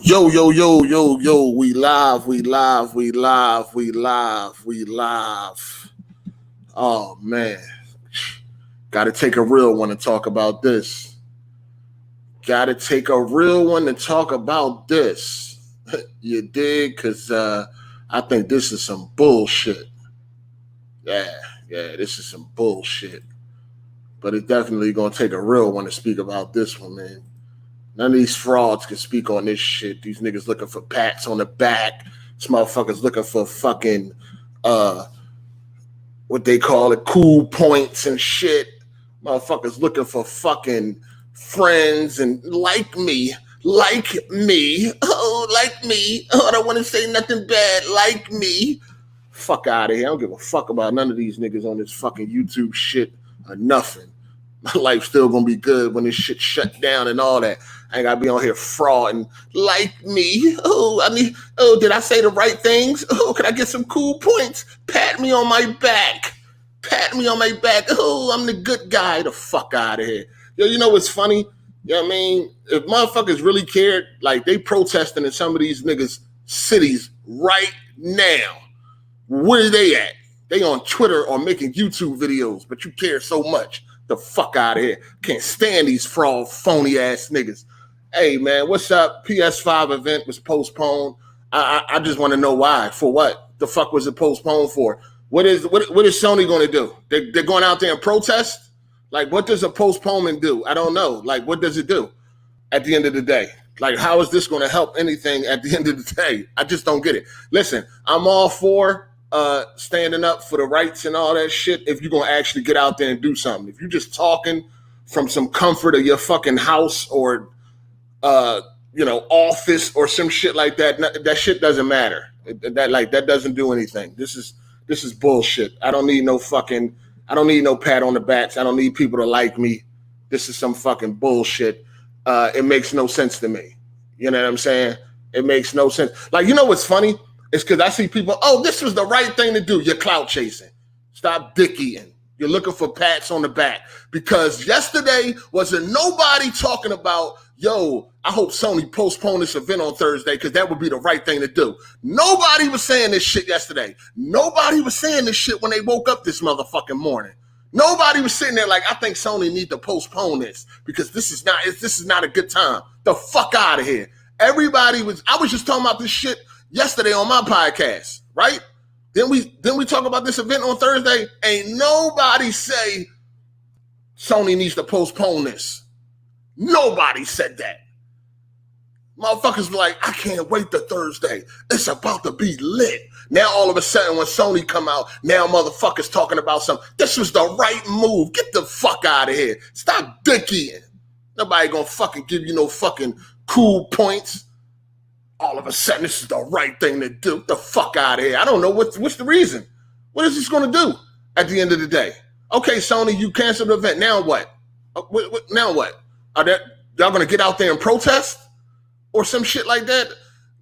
Yo, yo, yo, yo, yo, we live, we live, we live, we live, we live. Oh man. Gotta take a real one to talk about this. Gotta take a real one to talk about this. You dig? Cause I think this is some bullshit. Yeah, yeah, this is some bullshit. But it's definitely gonna take a real one to speak about this one, man. None of these frauds can speak on this shit. These niggas looking for pats on the back. This motherfuckers looking for fucking uh what they call it, cool points and shit. Motherfuckers looking for fucking friends and like me. Oh, like me. Oh, I don't want to say nothing bad. Like me. Fuck out of here. I don't give a fuck about none of these niggas on this fucking YouTube shit or nothing. My life's still gonna be good when this shit shut down and all that. I ain't gotta be on here frauding like me. Did I say the right things? Oh, can I get some cool points? Pat me on my back. Pat me on my back. Oh, I'm the good guy. The fuck out of here. Yo, you know what's funny? You know what I mean? If motherfuckers really cared, like they protesting in some of these niggas' cities right now. Where are they at? They on Twitter or making YouTube videos, but you care so much. The fuck out of here. Can't stand these fraud, phony ass niggas. Hey man, what's up? PS5 event was postponed. I just want to know why. For what? The fuck was it postponed for? What is Sony going to do? They're going out there and protest? Like, what does a postponement do? I don't know. Like, what does it do at the end of the day? Like, how is this going to help anything at the end of the day? I just don't get it. Listen, I'm all for standing up for the rights and all that shit if you're gonna actually get out there and do something. If you're just talking from some comfort of your fucking house or office or some shit like that, that shit doesn't matter. That doesn't do anything. This is bullshit. I don't need no pat on the backs. I don't need people to like me. This is some fucking bullshit. It makes no sense to me. You know what I'm saying? It makes no sense. Like, you know what's funny? It's because I see people, oh, this was the right thing to do. You're clout chasing. Stop dick eating. You're looking for pats on the back. Because yesterday wasn't nobody talking about, yo, I hope Sony postponed this event on Thursday because that would be the right thing to do. Nobody was saying this shit yesterday. Nobody was saying this shit when they woke up this motherfucking morning. Nobody was sitting there like, I think Sony need to postpone this because this is not a good time. The fuck out of here. I was just talking about this shit yesterday on my podcast, right? Then we talk about this event on Thursday. Ain't nobody say Sony needs to postpone this. Nobody said that. Motherfuckers like, I can't wait to Thursday. It's about to be lit. Now all of a sudden when Sony come out, now motherfuckers talking about something. This was the right move. Get the fuck out of here. Stop dick eating. Nobody gonna fucking give you no fucking cool points. All of a sudden, this is the right thing to do. Get the fuck out of here. I don't know what's the reason. What is this going to do at the end of the day? Okay, Sony, you canceled the event. Now what? Now what? Y'all going to get out there and protest or some shit like that?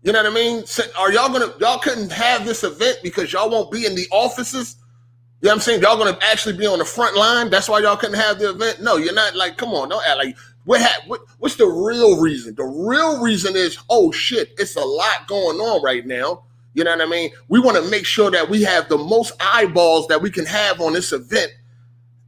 You know what I mean? Are y'all couldn't have this event because y'all won't be in the offices? You know what I'm saying? Y'all going to actually be on the front line? That's why y'all couldn't have the event? No, you're not. Like, come on, don't act like. What's the real reason? The real reason is, oh shit, it's a lot going on right now. You know what I mean? We want to make sure that we have the most eyeballs that we can have on this event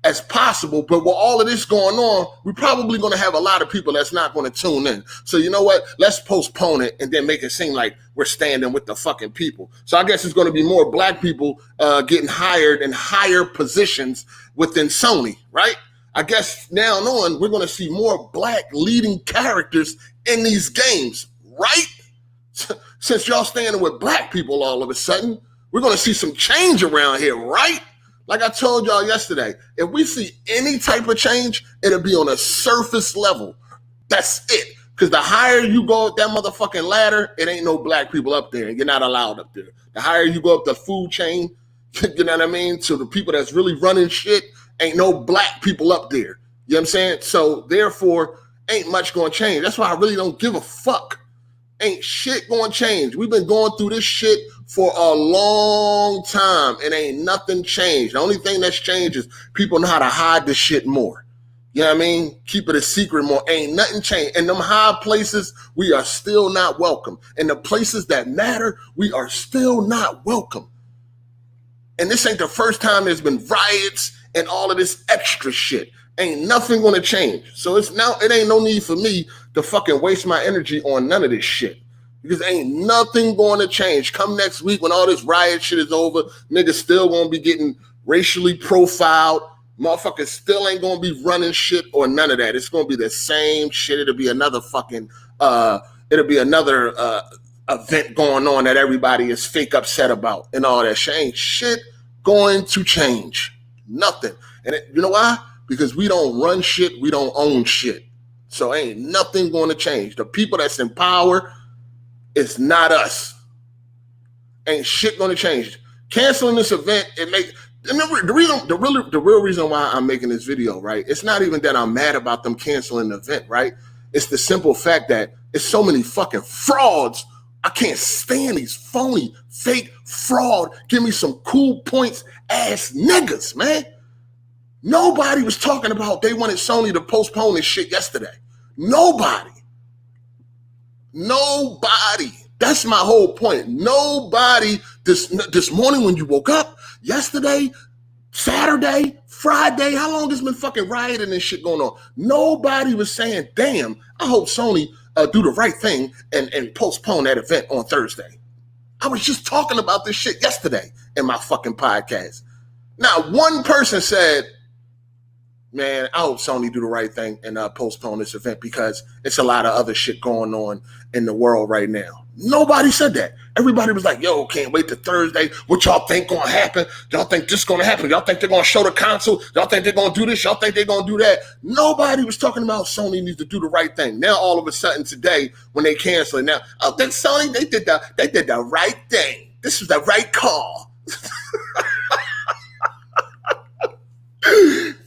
as possible. But with all of this going on, we're probably going to have a lot of people that's not going to tune in. So you know what? Let's postpone it and then make it seem like we're standing with the fucking people. So I guess it's going to be more black people getting hired in higher positions within Sony, right? I guess now on, we're going to see more black leading characters in these games, right? Since y'all standing with black people all of a sudden, we're going to see some change around here, right? Like I told y'all yesterday, if we see any type of change, it'll be on a surface level. That's it. Because the higher you go up that motherfucking ladder, it ain't no black people up there. You're not allowed up there. The higher you go up the food chain, you know what I mean? To the people that's really running shit, ain't no black people up there. You know what I'm saying? So therefore, ain't much going to change. That's why I really don't give a fuck. Ain't shit going to change. We've been going through this shit for a long time and ain't nothing changed. The only thing that's changed is people know how to hide this shit more. You know what I mean? Keep it a secret more. Ain't nothing changed. In them high places, we are still not welcome. In the places that matter, we are still not welcome. And this ain't the first time there's been riots and all of this extra shit. Ain't nothing gonna change. So it ain't no need for me to fucking waste my energy on none of this shit. Because ain't nothing going to change. Come next week when all this riot shit is over, niggas still gonna be getting racially profiled. Motherfuckers still ain't gonna be running shit or none of that. It's gonna be the same shit. It'll be another fucking event going on that everybody is fake upset about and all that shit. Shit going to change. Nothing. And you know why? Because we don't run shit, we don't own shit. So ain't nothing going to change. The people that's in power, it's not us. Ain't shit going to change. Canceling this event, the real reason why I'm making this video, right? It's not even that I'm mad about them canceling the event, right? It's the simple fact that it's so many fucking frauds. I can't stand these phony, fake, fraud, give me some cool points ass niggas, man. Nobody was talking about they wanted Sony to postpone this shit yesterday. Nobody. That's my whole point. Nobody this morning when you woke up, yesterday, Saturday, Friday, how long has been fucking rioting and shit going on? Nobody was saying, damn, I hope Sony do the right thing and postpone that event on Thursday. I was just talking about this shit yesterday in my fucking podcast. Now, one person said, man, I hope Sony do the right thing and postpone this event because it's a lot of other shit going on in the world right now. Nobody said that. Everybody was like, yo, can't wait till Thursday. What y'all think gonna happen? Y'all think this gonna happen? Y'all think they're gonna show the console? Y'all think they're gonna do this? Y'all think they're gonna do that? Nobody was talking about Sony needs to do the right thing. Now, all of a sudden today, when they cancel it, now, oh, then Sony, they did the right thing. This was the right call.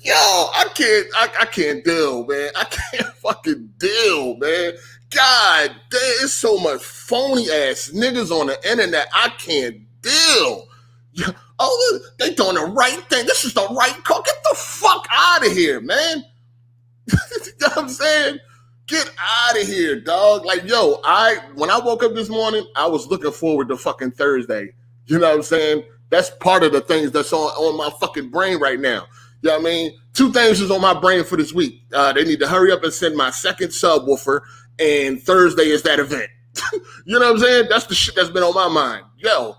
Yo, I can't deal, man. I can't fucking deal, man. God damn, there's so much phony ass niggas on the internet. I can't deal. Oh, they doing the right thing. This is the right call. Get the fuck out of here, man. You know what I'm saying? Get out of here, dog. Like, yo, when I woke up this morning, I was looking forward to fucking Thursday. You know what I'm saying? That's part of the things that's on my fucking brain right now. You know what I mean? Two things is on my brain for this week. They need to hurry up and send my second subwoofer, and Thursday is that event. You know what I'm saying? That's the shit that's been on my mind. Yo,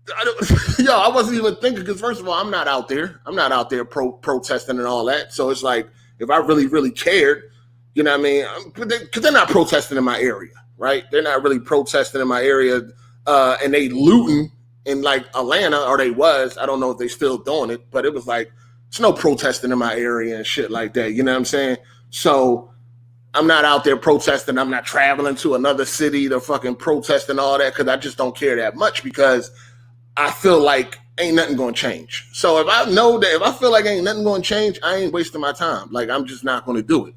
I wasn't even thinking because first of all, I'm not out there. I'm not out there protesting and all that. So it's like, if I really, really cared, you know what I mean? Because they're not protesting in my area, right? They're not really protesting in my area, and they looting in like Atlanta, or they was. I don't know if they still doing it, but it was like, it's no protesting in my area and shit like that. You know what I'm saying? So I'm not out there protesting. I'm not traveling to another city to fucking protest and all that because I just don't care that much because I feel like ain't nothing going to change. So if I feel like ain't nothing going to change, I ain't wasting my time. Like, I'm just not going to do it.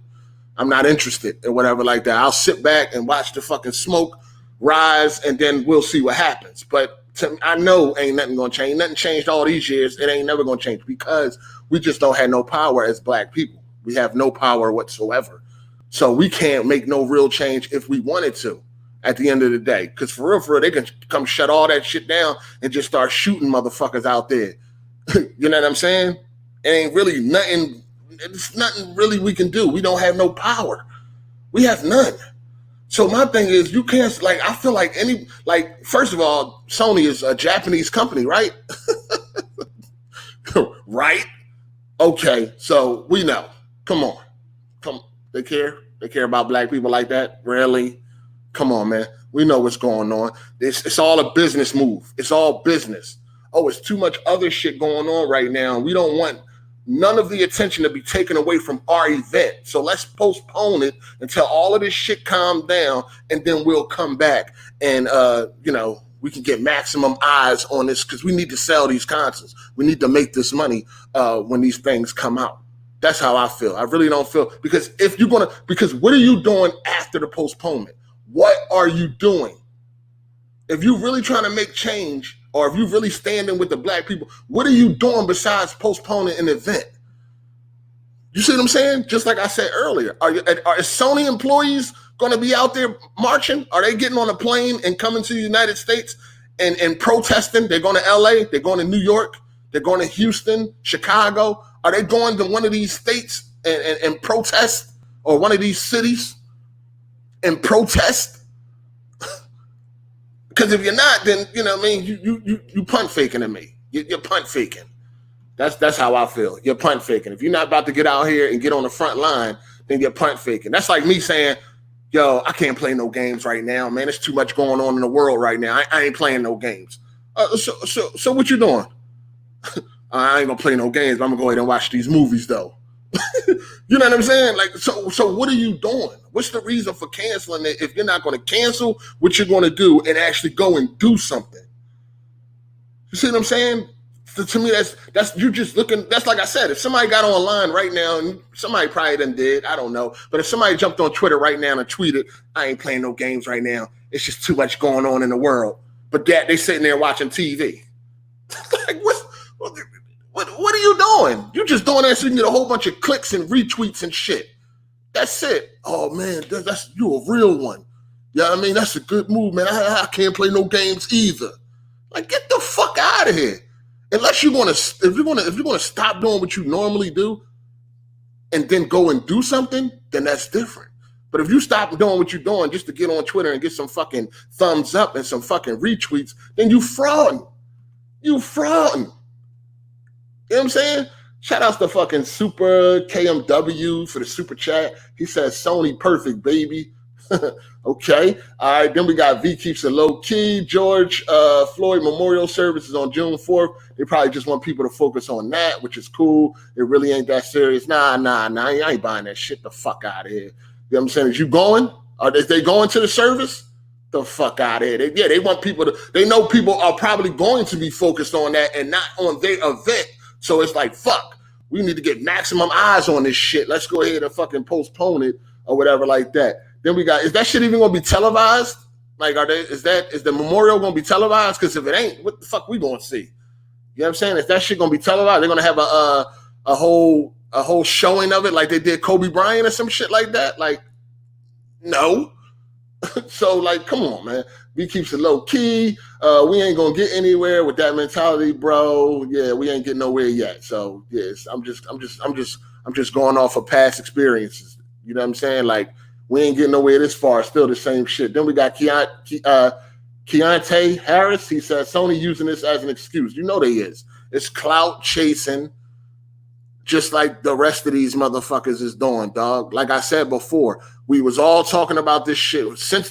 I'm not interested or whatever like that. I'll sit back and watch the fucking smoke rise and then we'll see what happens. But I know ain't nothing going to change. Nothing changed all these years. It ain't never going to change because we just don't have no power as black people. We have no power whatsoever. So we can't make no real change if we wanted to at the end of the day. Because for real, they can come shut all that shit down and just start shooting motherfuckers out there. You know what I'm saying? It ain't really nothing. It's nothing really we can do. We don't have no power. We have none. So my thing is, you can't, like, I feel like first of all, Sony is a Japanese company, right? Right? Okay, so we know. Come on. They care? They care about black people like that? Really? Come on, man. We know what's going on. It's all a business move. It's all business. Oh, it's too much other shit going on right now. We don't want none of the attention to be taken away from our event. So let's postpone it until all of this shit calms down, and then we'll come back and, we can get maximum eyes on this because we need to sell these consoles. We need to make this money when these things come out. That's how I feel. I really don't feel because because what are you doing after the postponement? What are you doing? If you're really trying to make change, or if you're really standing with the black people, what are you doing besides postponing an event? You see what I'm saying? Just like I said earlier, are Sony employees going to be out there marching? Are they getting on a plane and coming to the United States and protesting? They're going to LA, they're going to New York, they're going to Houston, Chicago. Are they going to one of these states and protest, or one of these cities and protest? Because if you're not, then you know what I mean, you punt faking to me. You're punt faking. That's how I feel. You're punt faking. If you're not about to get out here and get on the front line, then you're punt faking. That's like me saying, yo, I can't play no games right now, man. There's too much going on in the world right now. I ain't playing no games. So what you doing? I ain't gonna play no games, but I'm gonna go ahead and watch these movies though. You know what I'm saying? Like, so what are you doing? What's the reason for canceling it if you're not gonna cancel what you're gonna do and actually go and do something? You see what I'm saying? To me, that's you just looking. That's like I said. If somebody got online right now, and somebody probably done did, I don't know. But if somebody jumped on Twitter right now and tweeted, "I ain't playing no games right now. It's just too much going on in the world." But that they sitting there watching TV. Like what are you doing? You just doing that so you can get a whole bunch of clicks and retweets and shit. That's it. Oh man, that's you a real one. Yeah, I mean that's a good move, man. I can't play no games either. Like get the fuck out of here. Unless you're gonna, if you're gonna stop doing what you normally do, and then go and do something, then that's different. But if you stop doing what you're doing just to get on Twitter and get some fucking thumbs up and some fucking retweets, then you frauding. You frauding. You know what I'm saying? Shout out to fucking Super KMW for the super chat. He says Sony perfect, baby. Okay. All right. Then we got V keeps it low key. George Floyd Memorial Service is on June 4th. They probably just want people to focus on that, which is cool. It really ain't that serious. Nah. I ain't buying that shit the fuck out of here. You know what I'm saying? Is you going? Are they going to the service? The fuck out of here. They want people to, they know people are probably going to be focused on that and not on their event. So it's like, fuck, we need to get maximum eyes on this shit. Let's go ahead and fucking postpone it or whatever like that. Then we got, is that shit even gonna be televised? Like, is the memorial gonna be televised? Because if it ain't, what the fuck we gonna see? You know what I'm saying? If that shit gonna be televised, they're gonna have a whole showing of it like they did Kobe Bryant or some shit like that. Like, no. So like, come on, man. We keeps it low key. We ain't gonna get anywhere with that mentality, bro. Yeah, we ain't getting nowhere yet. So yes, I'm just going off of past experiences. You know what I'm saying? Like, we ain't getting nowhere this far. Still the same shit. Then we got Keontae Harris. He says Sony using this as an excuse. You know they is. It's clout chasing, just like the rest of these motherfuckers is doing, dog. Like I said before, we was all talking about this shit since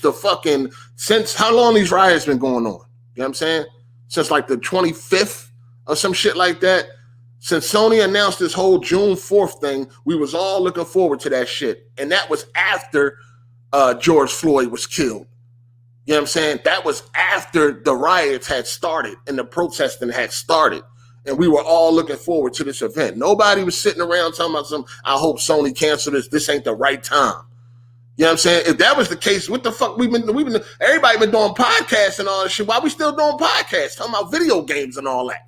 how long these riots been going on? You know what I'm saying? Since like the 25th or some shit like that. Since Sony announced this whole June 4th thing, we was all looking forward to that shit. And that was after George Floyd was killed. You know what I'm saying? That was after the riots had started and the protesting had started. And we were all looking forward to this event. Nobody was sitting around talking about I hope Sony cancel this. This ain't the right time. You know what I'm saying? If that was the case, what the fuck we've been everybody been doing podcasts and all that shit. Why we still doing podcasts? Talking about video games and all that.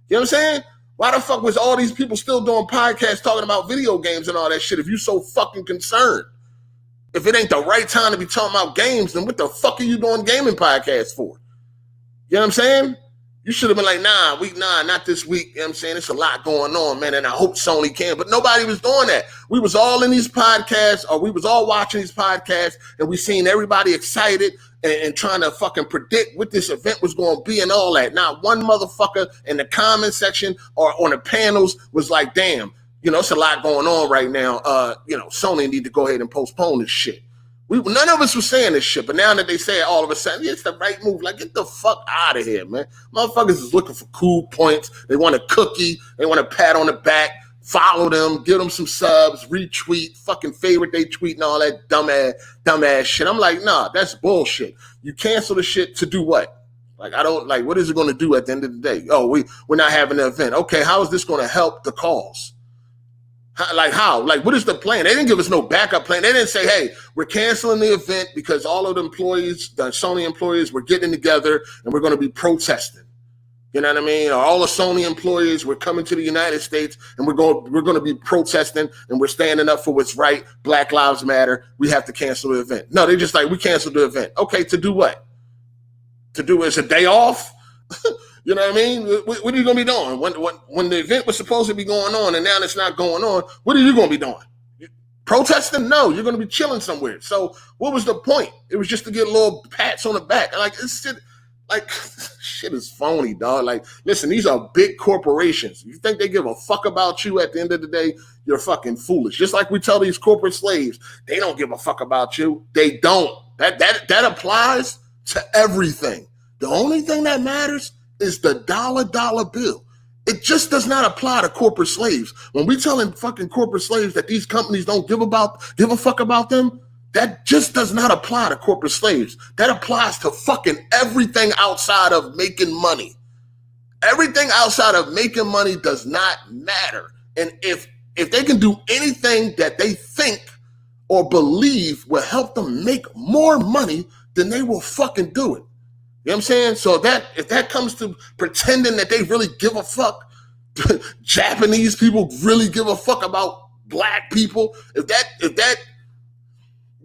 You know what I'm saying? Why the fuck was all these people still doing podcasts talking about video games and all that shit if you so fucking concerned? If it ain't the right time to be talking about games, then what the fuck are you doing gaming podcasts for? You know what I'm saying? You should have been like, nah, not this week. You know what I'm saying? It's a lot going on, man, and I hope Sony can. But nobody was doing that. We was all in these podcasts, or we was all watching these podcasts, and we seen everybody excited and trying to fucking predict what this event was going to be and all that. Not one motherfucker in the comment section or on the panels was like, damn, you know, it's a lot going on right now. Sony need to go ahead and postpone this shit. None of us was saying this shit, but now that they say it all of a sudden, it's the right move. Like, get the fuck out of here, man. Motherfuckers is looking for cool points. They want a cookie. They want a pat on the back. Follow them. Give them some subs. Retweet. Fucking favorite they tweet and all that dumbass shit. I'm like, nah, that's bullshit. You cancel the shit to do what? Like, I don't, like, what is it going to do at the end of the day? Oh, we're not having an event. Okay, how is this going to help the cause? How? Like, what is the plan? They didn't give us no backup plan. They didn't say, hey, we're canceling the event because all of the employees, the Sony employees, were getting together and we're going to be protesting. You know You know what I mean? Or all the Sony employees, we're coming to the United States and we're going to be protesting and we're standing up for what's right. Black Lives Matter. We have to cancel the event. No, they're just like, we canceled the event. Okay, to do what? To do it's a day off? You know what I mean? What are you going to be doing? When the event was supposed to be going on and now it's not going on, what are you going to be doing? Protesting? No, you're going to be chilling somewhere. So what was the point? It was just to get little pats on the back. Like, it's shit, like, shit is phony, dog. Like, listen, these are big corporations. You think they give a fuck about you at the end of the day? You're fucking foolish. Just like we tell these corporate slaves, they don't give a fuck about you. They don't. That applies to everything. The only thing that matters is the dollar bill. It just does not apply to corporate slaves. When we telling fucking corporate slaves that these companies don't give a fuck about them, that just does not apply to corporate slaves. That applies to fucking everything outside of making money. Everything outside of making money does not matter. And if they can do anything that they think or believe will help them make more money, then they will fucking do it. You know what I'm saying? So if that comes to pretending that they really give a fuck, Japanese people really give a fuck about black people, if that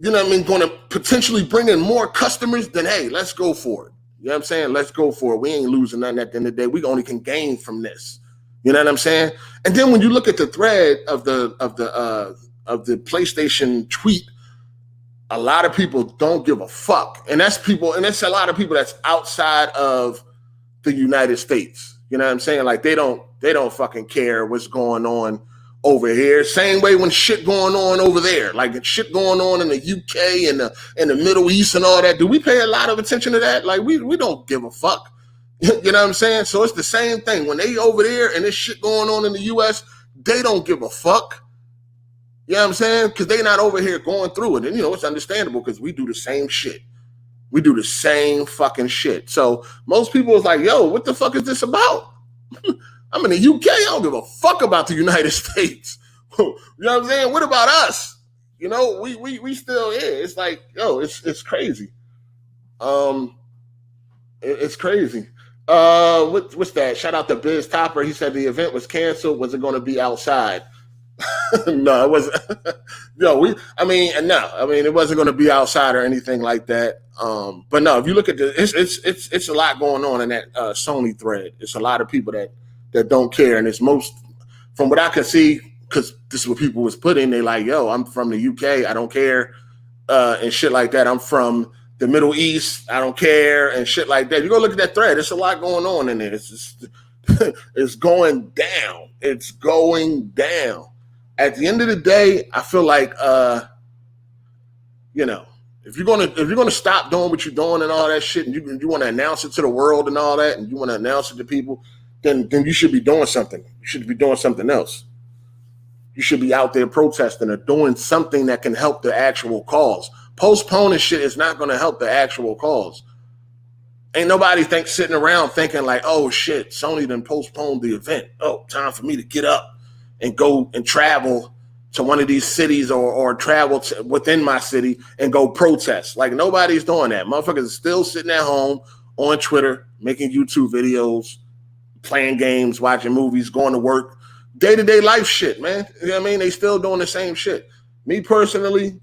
you know what I mean, going to potentially bring in more customers, then hey, let's go for it. You know what I'm saying? Let's go for it. We ain't losing nothing at the end of the day. We only can gain from this. You know what I'm saying? And then when you look at the thread of the PlayStation tweet, a lot of people don't give a fuck. And that's a lot of people that's outside of the United States. You know what I'm saying? Like they don't fucking care what's going on over here. Same way when shit going on over there. Like shit going on in the UK and the Middle East and all that. Do we pay a lot of attention to that? Like we don't give a fuck. You know what I'm saying? So it's the same thing. When they over there and this shit going on in the US, they don't give a fuck. You know what I'm saying? Because they're not over here going through it. And, you know, it's understandable because we do the same shit. We do the same fucking shit. So most people is like, yo, what the fuck is this about? I'm in the UK. I don't give a fuck about the United States. You know what I'm saying? What about us? You know, we still, yeah. It's like, yo, it's crazy. It's crazy. What's that? Shout out to Biz Topper. He said the event was canceled. Was it going to be outside? No, it wasn't. It wasn't going to be outside or anything like that. But no, if you look at it's a lot going on in that Sony thread. It's a lot of people that don't care, and it's most, from what I can see, because this is what people was putting. They like, yo, I'm from the UK, I don't care, and shit like that. I'm from the Middle East, I don't care, and shit like that. You go look at that thread. There's a lot going on in there. It's just, it's going down. It's going down. At the end of the day, I feel like, if you're gonna stop doing what you're doing and all that shit, and you want to announce it to the world and all that, and you want to announce it to people, then you should be doing something. You should be doing something else. You should be out there protesting or doing something that can help the actual cause. Postponing shit is not going to help the actual cause. Ain't nobody sitting around thinking like, oh shit, Sony done postponed the event. Oh, time for me to get up and go and travel to one of these cities or travel within my city and go protest. Like nobody's doing that. Motherfuckers are still sitting at home on Twitter, making YouTube videos, playing games, watching movies, going to work, day-to-day life shit, man. You know what I mean? They still doing the same shit. Me personally,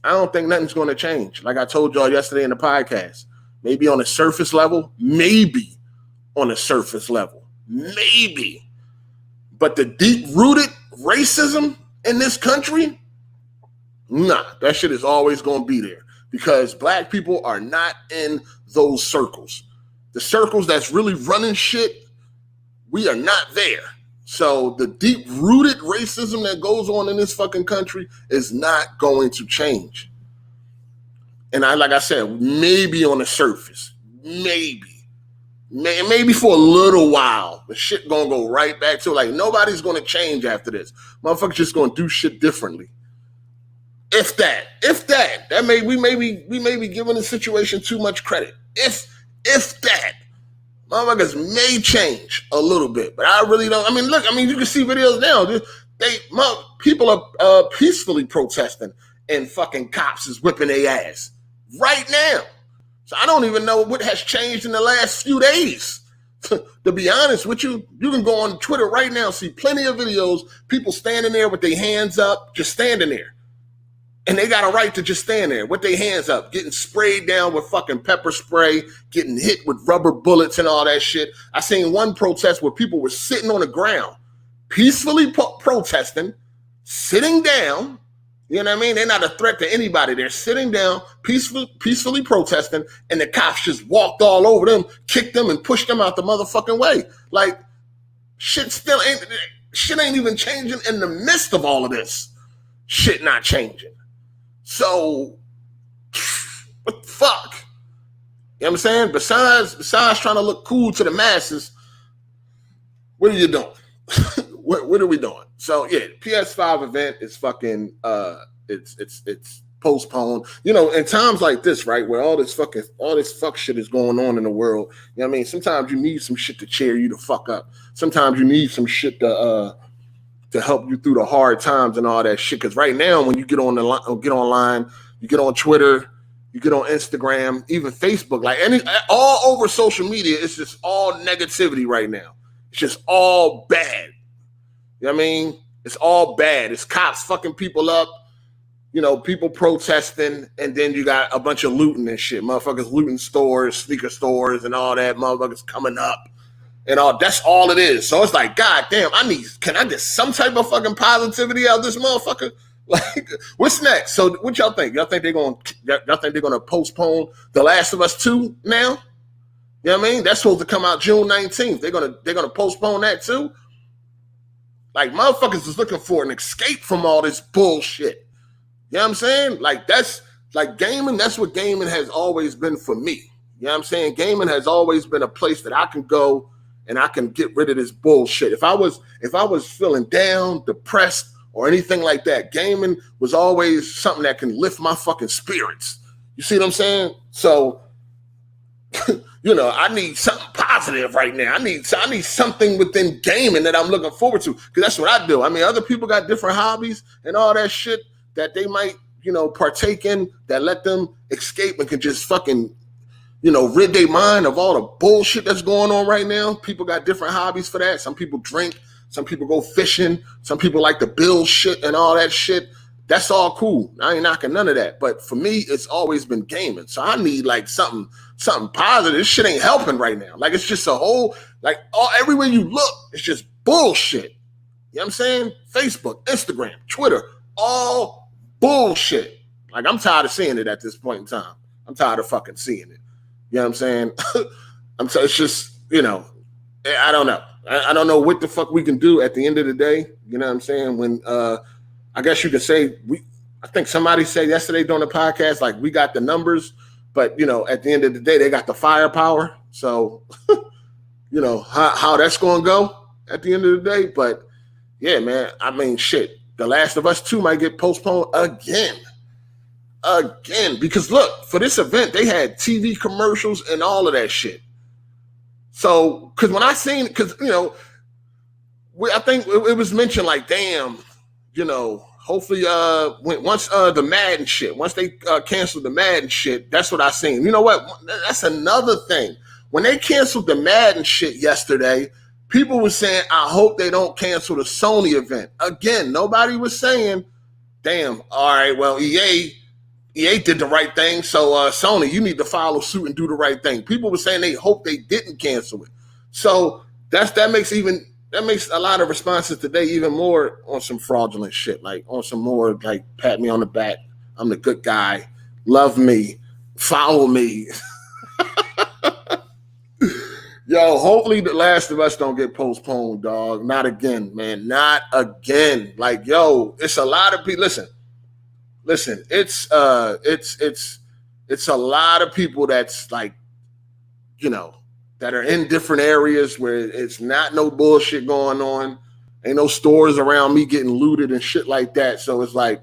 I don't think nothing's going to change. Like I told y'all yesterday in the podcast, maybe on a surface level, maybe. But the deep-rooted racism in this country, nah, that shit is always going to be there because black people are not in those circles. The circles that's really running shit, we are not there. So the deep-rooted racism that goes on in this fucking country is not going to change. And like I said, maybe on the surface, maybe for a little while, the shit gonna go right back to like nobody's gonna change after this. Motherfuckers just gonna do shit differently. If that, we may be giving the situation too much credit. If that, motherfuckers may change a little bit, but I really don't. You can see videos now. People are peacefully protesting, and fucking cops is whipping their ass right now. So I don't even know what has changed in the last few days. To be honest with you, you can go on Twitter right now, see plenty of videos, people standing there with their hands up, just standing there. And they got a right to just stand there with their hands up, getting sprayed down with fucking pepper spray, getting hit with rubber bullets and all that shit. I seen one protest where people were sitting on the ground, peacefully protesting, sitting down. You know what I mean? They're not a threat to anybody. They're sitting down, peacefully protesting, and the cops just walked all over them, kicked them, and pushed them out the motherfucking way. Like, shit ain't even changing in the midst of all of this. Shit not changing. So, what the fuck? You know what I'm saying? Besides trying to look cool to the masses, what are you doing? What are we doing? So yeah, PS5 event is fucking it's postponed. You know, in times like this, right, where all this fuck shit is going on in the world, you know what I mean? Sometimes you need some shit to cheer you the fuck up. Sometimes you need some shit to help you through the hard times and all that shit. Because right now, when you get online, you get on Twitter, you get on Instagram, even Facebook, like all over social media, it's just all negativity right now. It's just all bad. You know what I mean? It's all bad. It's cops fucking people up, you know, people protesting, and then you got a bunch of looting and shit. Motherfuckers looting stores, sneaker stores, and all that. Motherfuckers coming up. And all that's all it is. So it's like, God damn, can I get some type of fucking positivity out of this motherfucker? Like, what's next? So what y'all think? Y'all think they're gonna postpone The Last of Us 2 now? You know what I mean? That's supposed to come out June 19th. They're gonna postpone that too. Like, motherfuckers is looking for an escape from all this bullshit. You know what I'm saying? Like, that's like gaming. That's what gaming has always been for me. You know what I'm saying? Gaming has always been a place that I can go and I can get rid of this bullshit. If I was feeling down, depressed, or anything like that, gaming was always something that can lift my fucking spirits. You see what I'm saying? So, you know, I need something positive right now. I need something within gaming that I'm looking forward to, because that's what I do. I mean, other people got different hobbies and all that shit that they might, you know, partake in that let them escape and can just fucking, you know, rid their mind of all the bullshit that's going on right now. People got different hobbies for that. Some people drink, some people go fishing, some people like to build shit and all that shit. That's all cool. I ain't knocking none of that. But for me, it's always been gaming. So I need like something positive. This shit ain't helping right now. Like, it's just a whole, like, everywhere you look, it's just bullshit. You know what I'm saying? Facebook, Instagram, Twitter, all bullshit. Like, I'm tired of seeing it at this point in time. I'm tired of fucking seeing it. You know what I'm saying? It's just, you know, I don't know. I don't know what the fuck we can do at the end of the day. You know what I'm saying? When, I guess you could say, I think somebody said yesterday during the podcast, like, we got the numbers, but, you know, at the end of the day, they got the firepower. So, you know, how that's going to go at the end of the day. But yeah, man, I mean, shit, The Last of Us 2 might get postponed again, because look, for this event, they had TV commercials and all of that shit. So, because when I seen, because, you know, I think it was mentioned, like, damn, you know, hopefully, once the Madden shit, once they canceled the Madden shit, that's what I seen. You know what? That's another thing. When they canceled the Madden shit yesterday, people were saying, I hope they don't cancel the Sony event. Again, nobody was saying, damn, all right, well, EA did the right thing, so Sony, you need to follow suit and do the right thing. People were saying they hope they didn't cancel it. So that makes a lot of responses today even more on some fraudulent shit, like on some more like pat me on the back, I'm the good guy, love me, follow me. Yo, hopefully The Last of Us don't get postponed, dog. Not again, man. Not again. Like, yo, it's a lot of people. Listen, it's a lot of people that's like, you know, that are in different areas where it's not no bullshit going on. Ain't no stores around me getting looted and shit like that. So it's like,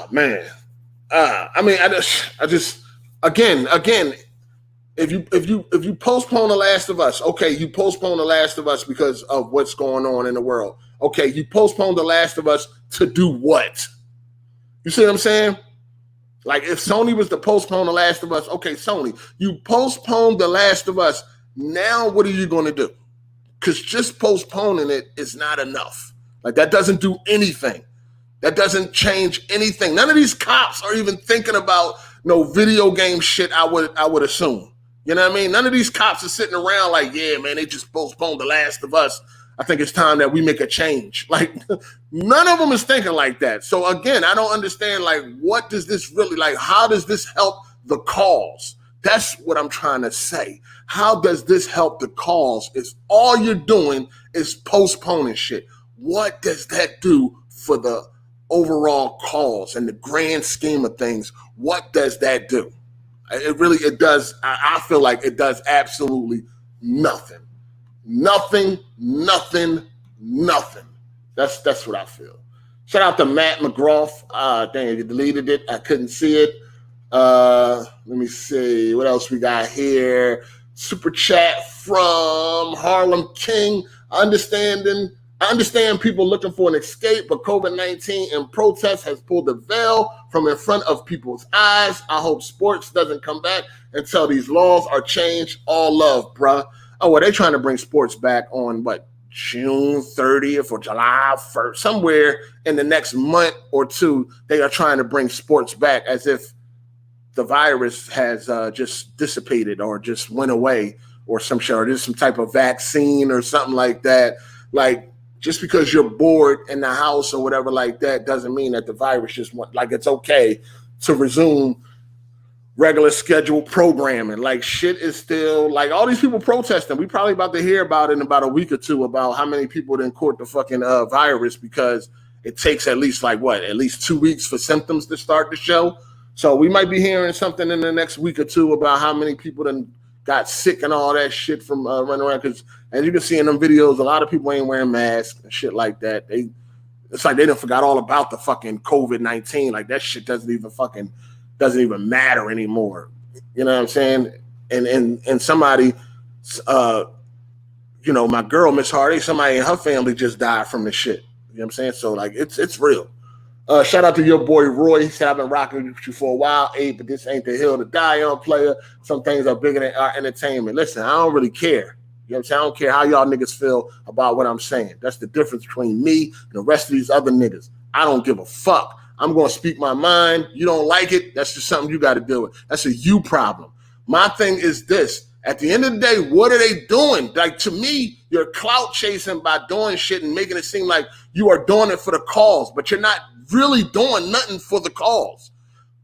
man. I mean, I just again, if you postpone The Last of Us, okay, you postpone The Last of Us because of what's going on in the world. Okay, you postpone The Last of Us to do what? You see what I'm saying? Like, if Sony was to postpone The Last of Us, okay, Sony, you postponed The Last of Us Now, what are you going to do? Because just postponing it is not enough. Like, that doesn't do anything. That doesn't change anything. None of these cops are even thinking about no video game shit, I would assume. You know what I mean? None of these cops are sitting around like, yeah, man, they just postponed The Last of Us. I think it's time that we make a change. Like, none of them is thinking like that. So again, I don't understand, like, what does this really, like, how does this help the cause? That's what I'm trying to say. How does this help the cause? If all you're doing is postponing shit, what does that do for the overall cause and the grand scheme of things? What does that do? It does. I feel like it does absolutely nothing. Nothing. That's what I feel. Shout out to Matt McGraw. Dang, you deleted it. I couldn't see it. Let me see what else we got here. Super chat from Harlem King. I understand people looking for an escape, but COVID-19 and protests has pulled the veil from in front of people's eyes. I hope sports doesn't come back until these laws are changed. All love, bruh. Oh, well, they're trying to bring sports back on, what, June 30th or July 1st, somewhere in the next month or two. They are trying to bring sports back as if the virus has just dissipated or just went away or some shit, or there's some type of vaccine or something like that. Like, just because you're bored in the house or whatever like that doesn't mean that the virus just went, like, it's okay to resume regular scheduled programming. Like, shit is still, like, all these people protesting. We probably about to hear about it in about a week or two about how many people didn't caught the fucking virus, because it takes at least 2 weeks for symptoms to start to show. So we might be hearing something in the next week or two about how many people then got sick and all that shit from running around. Because as you can see in them videos, a lot of people ain't wearing masks and shit like that. It's like they done forgot all about the fucking COVID-19. Like, that shit doesn't even matter anymore. You know what I'm saying? And somebody, my girl, Miss Hardy, somebody in her family just died from this shit. You know what I'm saying? So, like, it's real. Shout out to your boy Roy. He said, I've been rocking with you for a while, but this ain't the hill to die on, player. Some things are bigger than our entertainment. Listen, I don't really care. You know what I'm saying? I don't care how y'all niggas feel about what I'm saying. That's the difference between me and the rest of these other niggas. I don't give a fuck. I'm going to speak my mind. You don't like it, that's just something you got to deal with. That's a you problem. My thing is this. At the end of the day, what are they doing? Like, to me, you're clout chasing by doing shit and making it seem like you are doing it for the cause, but you're not really doing nothing for the cause.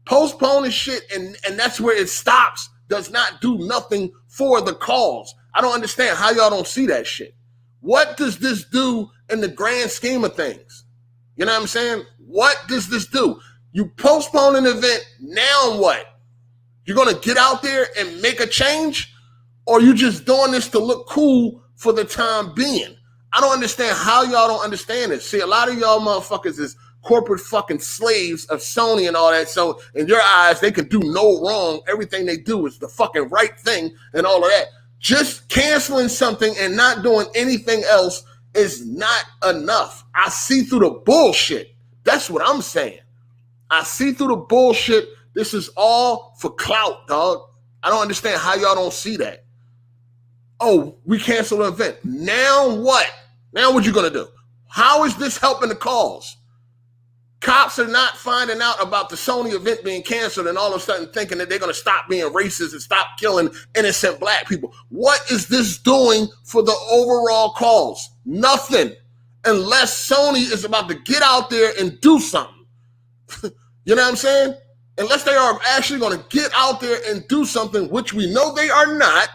Postponing shit, and that's where it stops, does not do nothing for the cause. I don't understand how y'all don't see that shit. What does this do in the grand scheme of things? You know what I'm saying? What does this do? You postpone an event, now what? You're going to get out there and make a change? Or you just doing this to look cool for the time being? I don't understand how y'all don't understand it. See, a lot of y'all motherfuckers is corporate fucking slaves of Sony and all that. So in your eyes, they can do no wrong. Everything they do is the fucking right thing and all of that. Just canceling something and not doing anything else is not enough. I see through the bullshit. That's what I'm saying. I see through the bullshit. This is all for clout, dog. I don't understand how y'all don't see that. Oh, we canceled an event. Now what? Now what you gonna do? How is this helping the cause? Cops are not finding out about the Sony event being canceled and all of a sudden thinking that they're going to stop being racist and stop killing innocent black people. What is this doing for the overall cause? Nothing. Unless Sony is about to get out there and do something. You know what I'm saying? Unless they are actually going to get out there and do something, which we know they are not.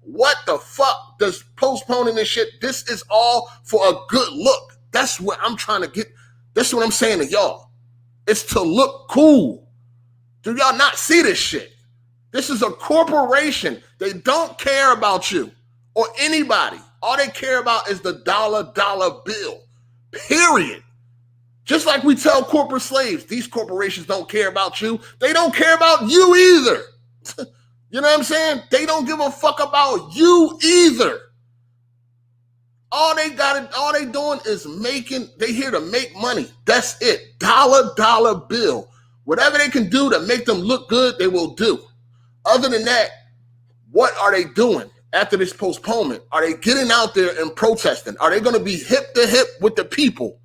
What the fuck does postponing this shit? This is all for a good look. That's what I'm trying to get. That's what I'm saying to y'all. It's to look cool. Do y'all not see this shit? This is a corporation. They don't care about you or anybody. All they care about is the dollar bill. Period. Just like we tell corporate slaves, these corporations don't care about you. They don't care about you either. You know what I'm saying? They don't give a fuck about you either. All they doing is they here to make money. That's it. Dollar bill. Whatever they can do to make them look good, they will do. Other than that, what are they doing after this postponement? Are they getting out there and protesting? Are they going to be hip to hip with the people?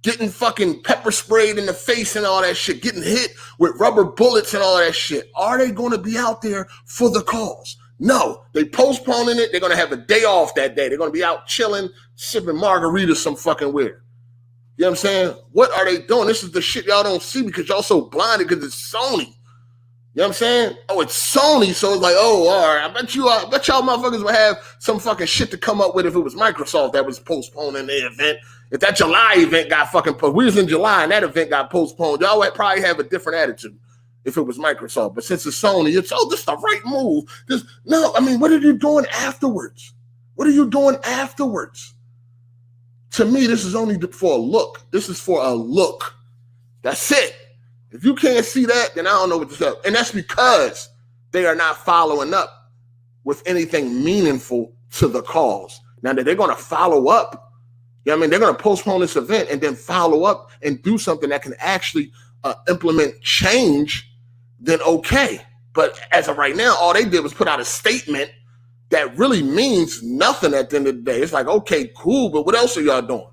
Getting fucking pepper sprayed in the face and all that shit, getting hit with rubber bullets and all that shit. Are they going to be out there for the cause? No, they postponing it. They're going to have a day off that day. They're going to be out chilling, sipping margaritas some fucking where. You know what I'm saying? What are they doing? This is the shit y'all don't see because y'all so blinded because it's Sony. You know what I'm saying? Oh, it's Sony, so it's like, oh, all right. I bet y'all motherfuckers would have some fucking shit to come up with if it was Microsoft that was postponing the event. If that July event got fucking postponed, we was in July and that event got postponed, y'all would probably have a different attitude if it was Microsoft. But since it's Sony, it's, oh, this is the right move. What are you doing afterwards? What are you doing afterwards? To me, this is only for a look. This is for a look. That's it. If you can't see that, then I don't know what to say. And that's because they are not following up with anything meaningful to the cause. Now that they're going to follow up, you know what I mean? They're going to postpone this event and then follow up and do something that can actually implement change, then okay. But as of right now, all they did was put out a statement that really means nothing at the end of the day. It's like, okay, cool, but what else are y'all doing?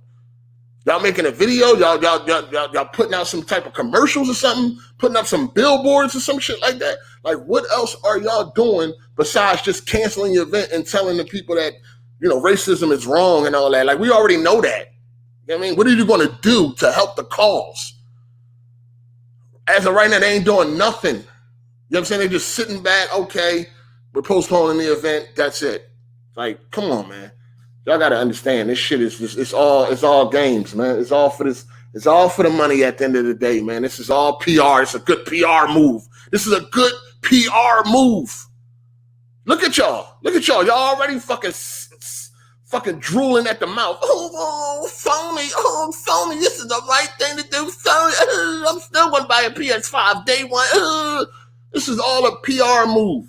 Y'all making a video? Y'all putting out some type of commercials or something? Putting up some billboards or some shit like that? Like, what else are y'all doing besides just canceling your event and telling the people that, you know, racism is wrong and all that? Like, we already know that. You know what I mean? What are you going to do to help the cause? As of right now, they ain't doing nothing. You know what I'm saying? They're just sitting back, okay, we're postponing the event, that's it. Like, come on, man. Y'all gotta understand this shit is just it's all games, man. It's all for the money at the end of the day, man. This is all PR. It's a good PR move. This is a good PR move. Look at y'all. Y'all already fucking drooling at the mouth. Oh, Sony, this is the right thing to do. Sony, I'm still gonna buy a PS5 day one. This is all a PR move.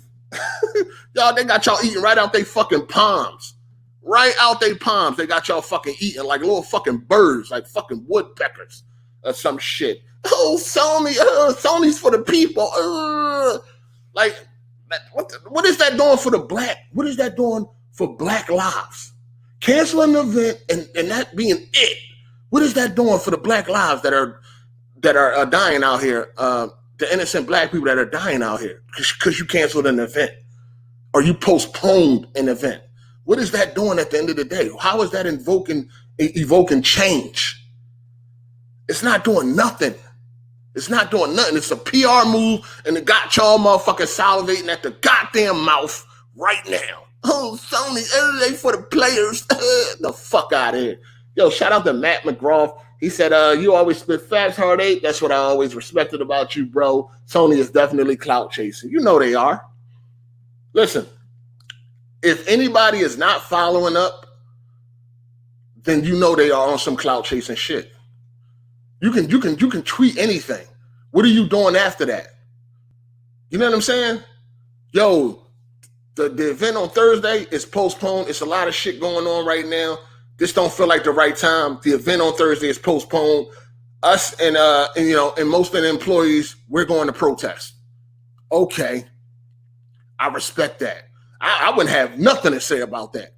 Y'all, they got y'all eating right out they fucking palms. Right out they palms, they got y'all fucking eating like little fucking birds, like fucking woodpeckers or some shit. Oh, Sony, Sony's for the people. Like, what is that doing for the black? What is that doing for Black lives? Canceling the event and that being it. What is that doing for the Black lives that are dying out here? The innocent black people that are dying out here because you canceled an event or you postponed an event. What is that doing at the end of the day? How is that evoking change? It's not doing nothing. It's not doing nothing. It's a PR move, and it got y'all motherfucking salivating at the goddamn mouth right now. Oh, Sony, they for the players. The fuck out of here. Yo, shout out to Matt McGraw. He said, you always spit facts, Hard8. That's what I always respected about you, bro. Sony is definitely clout chasing. You know they are. Listen. If anybody is not following up, then you know they are on some clout chasing shit. You can tweet anything. What are you doing after that? You know what I'm saying? Yo, the event on Thursday is postponed. It's a lot of shit going on right now. This don't feel like the right time. The event on Thursday is postponed. Us and most of the employees, we're going to protest. Okay, I respect that. I wouldn't have nothing to say about that.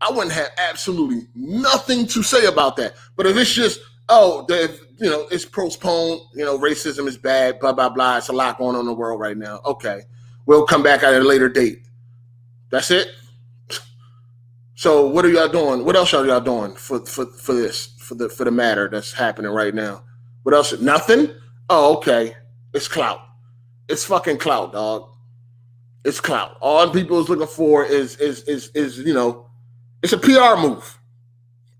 I wouldn't have absolutely nothing to say about that. But if it's just, it's postponed, racism is bad, blah, blah, blah. It's a lot going on in the world right now. Okay. We'll come back at a later date. That's it. So what are y'all doing? What else are y'all doing for this, for the matter that's happening right now? What else? Nothing? Oh, okay. It's clout. It's fucking clout, dog. It's clout. All people is looking for is it's a PR move.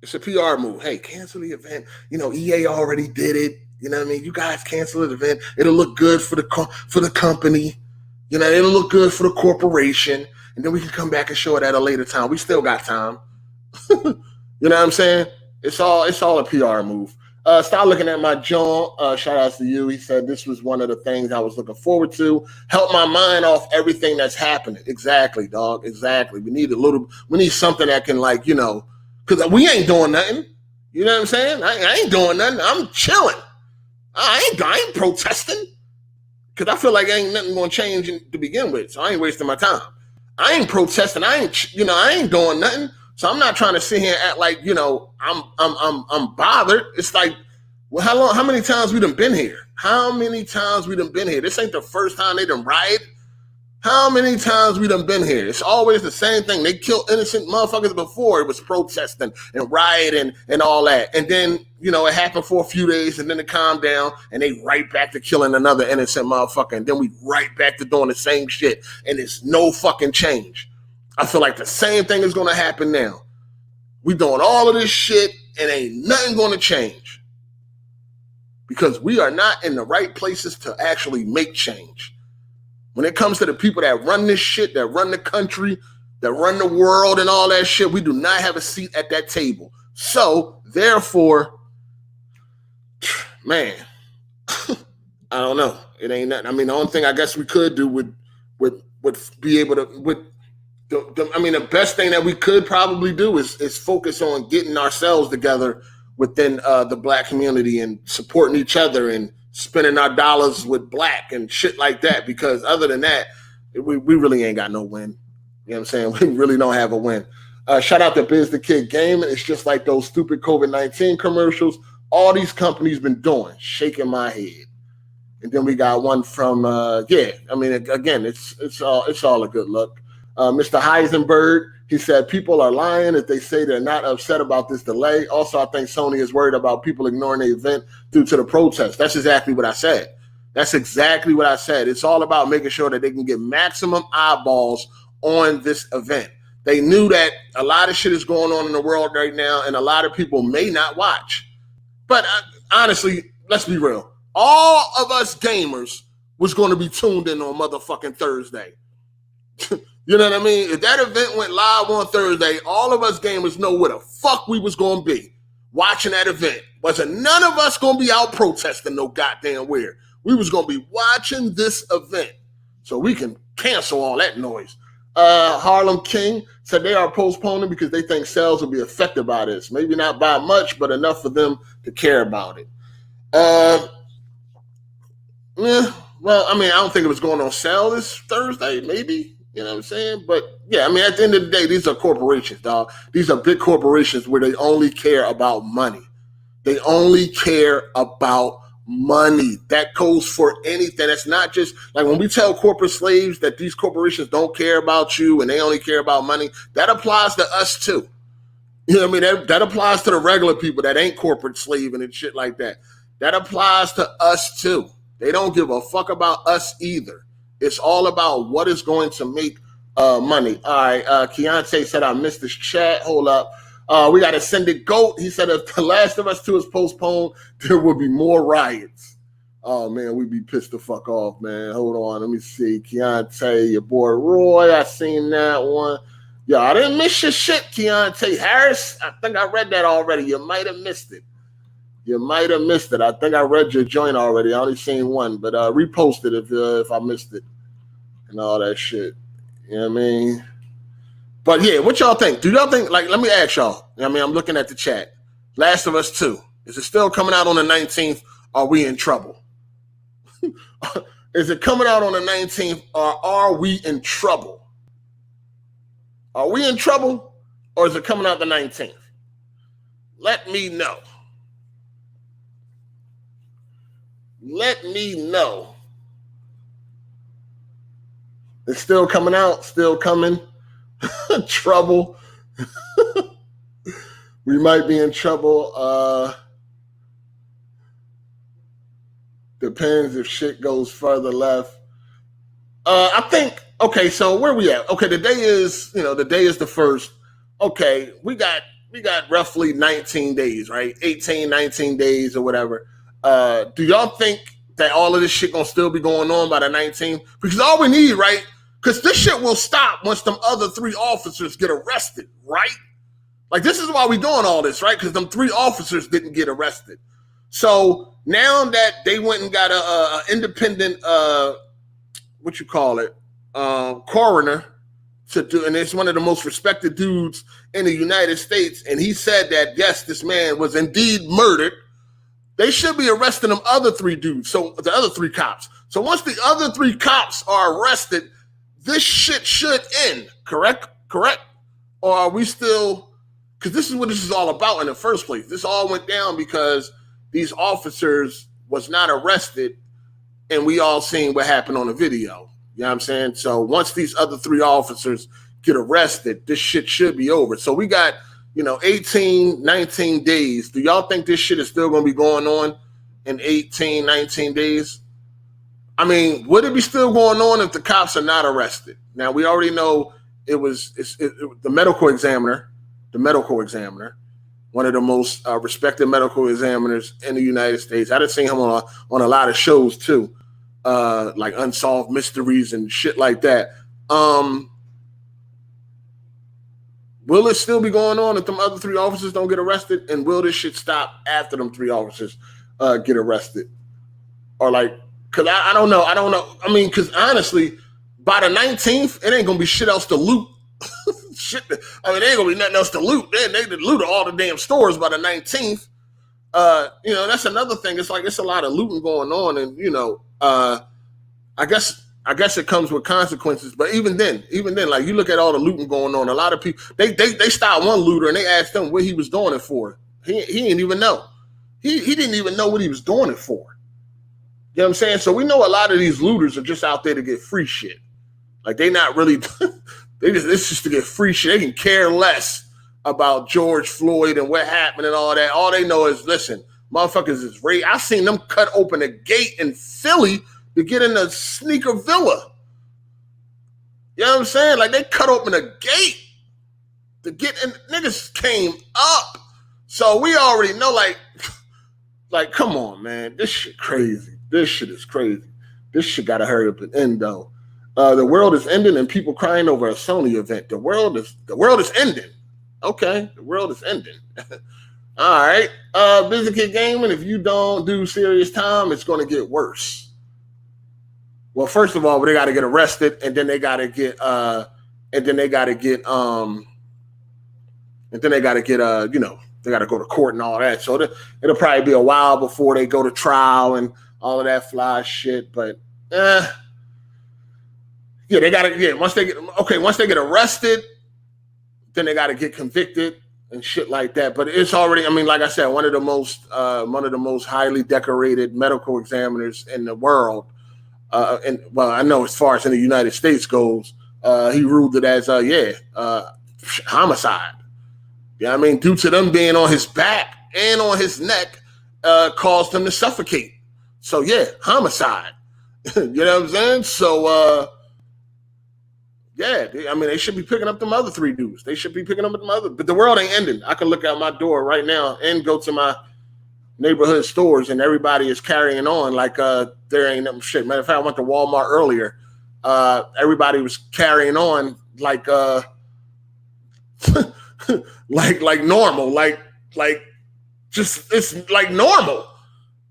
It's a PR move. Hey, cancel the event. EA already did it. You know what I mean? You guys cancel the event. It'll look good for the company. It'll look good for the corporation. And then we can come back and show it at a later time. We still got time. You know what I'm saying? It's all a PR move. Start looking at my John. Shout outs to you. He said this was one of the things I was looking forward to. Help my mind off everything that's happening. Exactly, dog. Exactly. We need something that can because we ain't doing nothing. You know what I'm saying? I ain't doing nothing. I'm chilling. I ain't protesting because I feel like ain't nothing going to change to begin with. So I ain't wasting my time. I ain't protesting. I ain't doing nothing. So I'm not trying to sit here and act like, I'm bothered. It's like, well, how many times we done been here? How many times we done been here? This ain't the first time they done riot. How many times we done been here? It's always the same thing. They killed innocent motherfuckers before. It was protesting and rioting and all that. And then, it happened for a few days and then it calmed down and they right back to killing another innocent motherfucker. And then we right back to doing the same shit. And it's no fucking change. I feel like the same thing is going to happen now. We doing all of this shit and ain't nothing going to change. Because we are not in the right places to actually make change. When it comes to the people that run this shit, that run the country, that run the world and all that shit, we do not have a seat at that table. So, therefore, man, I don't know. It ain't nothing. I mean, the only thing I guess we could do would be able to, the best thing that we could probably do is focus on getting ourselves together within the black community and supporting each other and spending our dollars with black and shit like that, because other than that, we really ain't got no win. You know what I'm saying? We really don't have a win. Shout out to Biz the Kid Gaming. It's just like those stupid COVID-19 commercials all these companies been doing, shaking my head. And then we got one from, again, it's all a good look. Mr. Heisenberg, he said, people are lying if they say they're not upset about this delay. Also, I think Sony is worried about people ignoring the event due to the protest. That's exactly what I said. It's all about making sure that they can get maximum eyeballs on this event. They knew that a lot of shit is going on in the world right now, and a lot of people may not watch. But honestly, let's be real. All of us gamers was going to be tuned in on motherfucking Thursday. You know what I mean? If that event went live on Thursday, all of us gamers know where the fuck we was going to be watching that event. Wasn't none of us going to be out protesting no goddamn where. We was going to be watching this event so we can cancel all that noise. Harlem King said they are postponing because they think sales will be affected by this. Maybe not by much, but enough for them to care about it. Well, I mean, I don't think it was going on sale this Thursday, maybe. You know what I'm saying? But yeah, I mean, at the end of the day, these are corporations, dog. These are big corporations where they only care about money. They only care about money. That goes for anything. It's not just like when we tell corporate slaves that these corporations don't care about you and they only care about money. That applies to us too. You know what I mean? That applies to the regular people that ain't corporate slaving and shit like that. That applies to us too. They don't give a fuck about us either. It's all about what is going to make money. All right, Keontae said, I missed this chat. Hold up. We got Ascended Goat. He said, if The Last of Us 2 is postponed, there will be more riots. Oh, man, we'd be pissed the fuck off, man. Hold on. Let me see. Keontae, your boy Roy. I seen that one. Yo, I didn't miss your shit, Keontae Harris. I think I read that already. You might have missed it. I think I read your joint already. I only seen one, but repost it if I missed it and all that shit. You know what I mean? But yeah, what y'all think? Do y'all think, like, let me ask y'all. I mean, I'm looking at the chat. Last of Us 2. Is it still coming out on the 19th? Are we in trouble? Is it coming out on the 19th or are we in trouble? Are we in trouble or is it coming out the 19th? Let me know. Let me know. It's still coming out, still coming. Trouble. We might be in trouble. Depends if shit goes further left. I think, okay, so where we at? Okay, the day is the first. Okay, we got roughly 19 days, right? 18, 19 days or whatever. Do y'all think that all of this shit gonna still be going on by the 19th? Because all we need, right? Because this shit will stop once them other 3 officers get arrested, right? Like, this is why we doing all this, right? Because them 3 officers didn't get arrested. So now that they went and got a independent, coroner to do, and it's one of the most respected dudes in the United States, and he said that, yes, this man was indeed murdered. They should be arresting them other 3 dudes, so the other 3 cops. So once the other 3 cops are arrested, this shit should end, correct? Or are we still, because this is what this is all about in the first place. This all went down because these officers was not arrested, and we all seen what happened on the video. You know what I'm saying? So once these other 3 officers get arrested, this shit should be over. So we got, 18, 19 days. Do y'all think this shit is still going to be going on in 18, 19 days? I mean, would it be still going on if the cops are not arrested? Now, we already know it was the medical examiner, one of the most respected medical examiners in the United States. I've seen him on a lot of shows too, like Unsolved Mysteries and shit like that. Will it still be going on if them other 3 officers don't get arrested? And will this shit stop after them 3 officers get arrested? Or like, because I don't know. I mean, because honestly, by the 19th, it ain't going to be shit else to loot. Shit. I mean, there ain't going to be nothing else to loot. They looted all the damn stores by the 19th. That's another thing. It's like it's a lot of looting going on. And, I guess it comes with consequences. But even then, like you look at all the looting going on, a lot of people, they stopped one looter and they asked him what he was doing it for. He didn't even know. He didn't even know what he was doing it for. You know what I'm saying? So we know a lot of these looters are just out there to get free shit. Like they not really, it's just to get free shit. They can care less about George Floyd and what happened and all that. All they know is, listen, motherfuckers is rape. I seen them cut open a gate in Philly to get in the sneaker villa. You know what I'm saying? Like they cut open a gate to get in. Niggas came up. So we already know, like, come on, man. This shit crazy. This shit is crazy. This shit gotta hurry up and end though. The world is ending and people crying over a Sony event. The world is ending. Okay, the world is ending. All right. Busy Kid Gaming, if you don't do serious time, it's gonna get worse. Well, first of all, they gotta get arrested, and then they gotta get they gotta go to court and all that. So it'll probably be a while before they go to trial and all of that fly shit. But once they get arrested, then they gotta get convicted and shit like that. But it's already, I mean, like I said, one of the most highly decorated medical examiners in the world. And well, I know as far as in the United States goes, he ruled it as homicide. Yeah, I mean, due to them being on his back and on his neck, caused him to suffocate. So yeah, homicide. You know what I'm saying? So they should be picking up them other 3 dudes. They should be picking up them other. But the world ain't ending. I can look out my door right now and go to my neighborhood stores, and everybody is carrying on like there ain't nothing shit. Matter of fact, I went to Walmart earlier. Everybody was carrying on like like normal, like just it's like normal.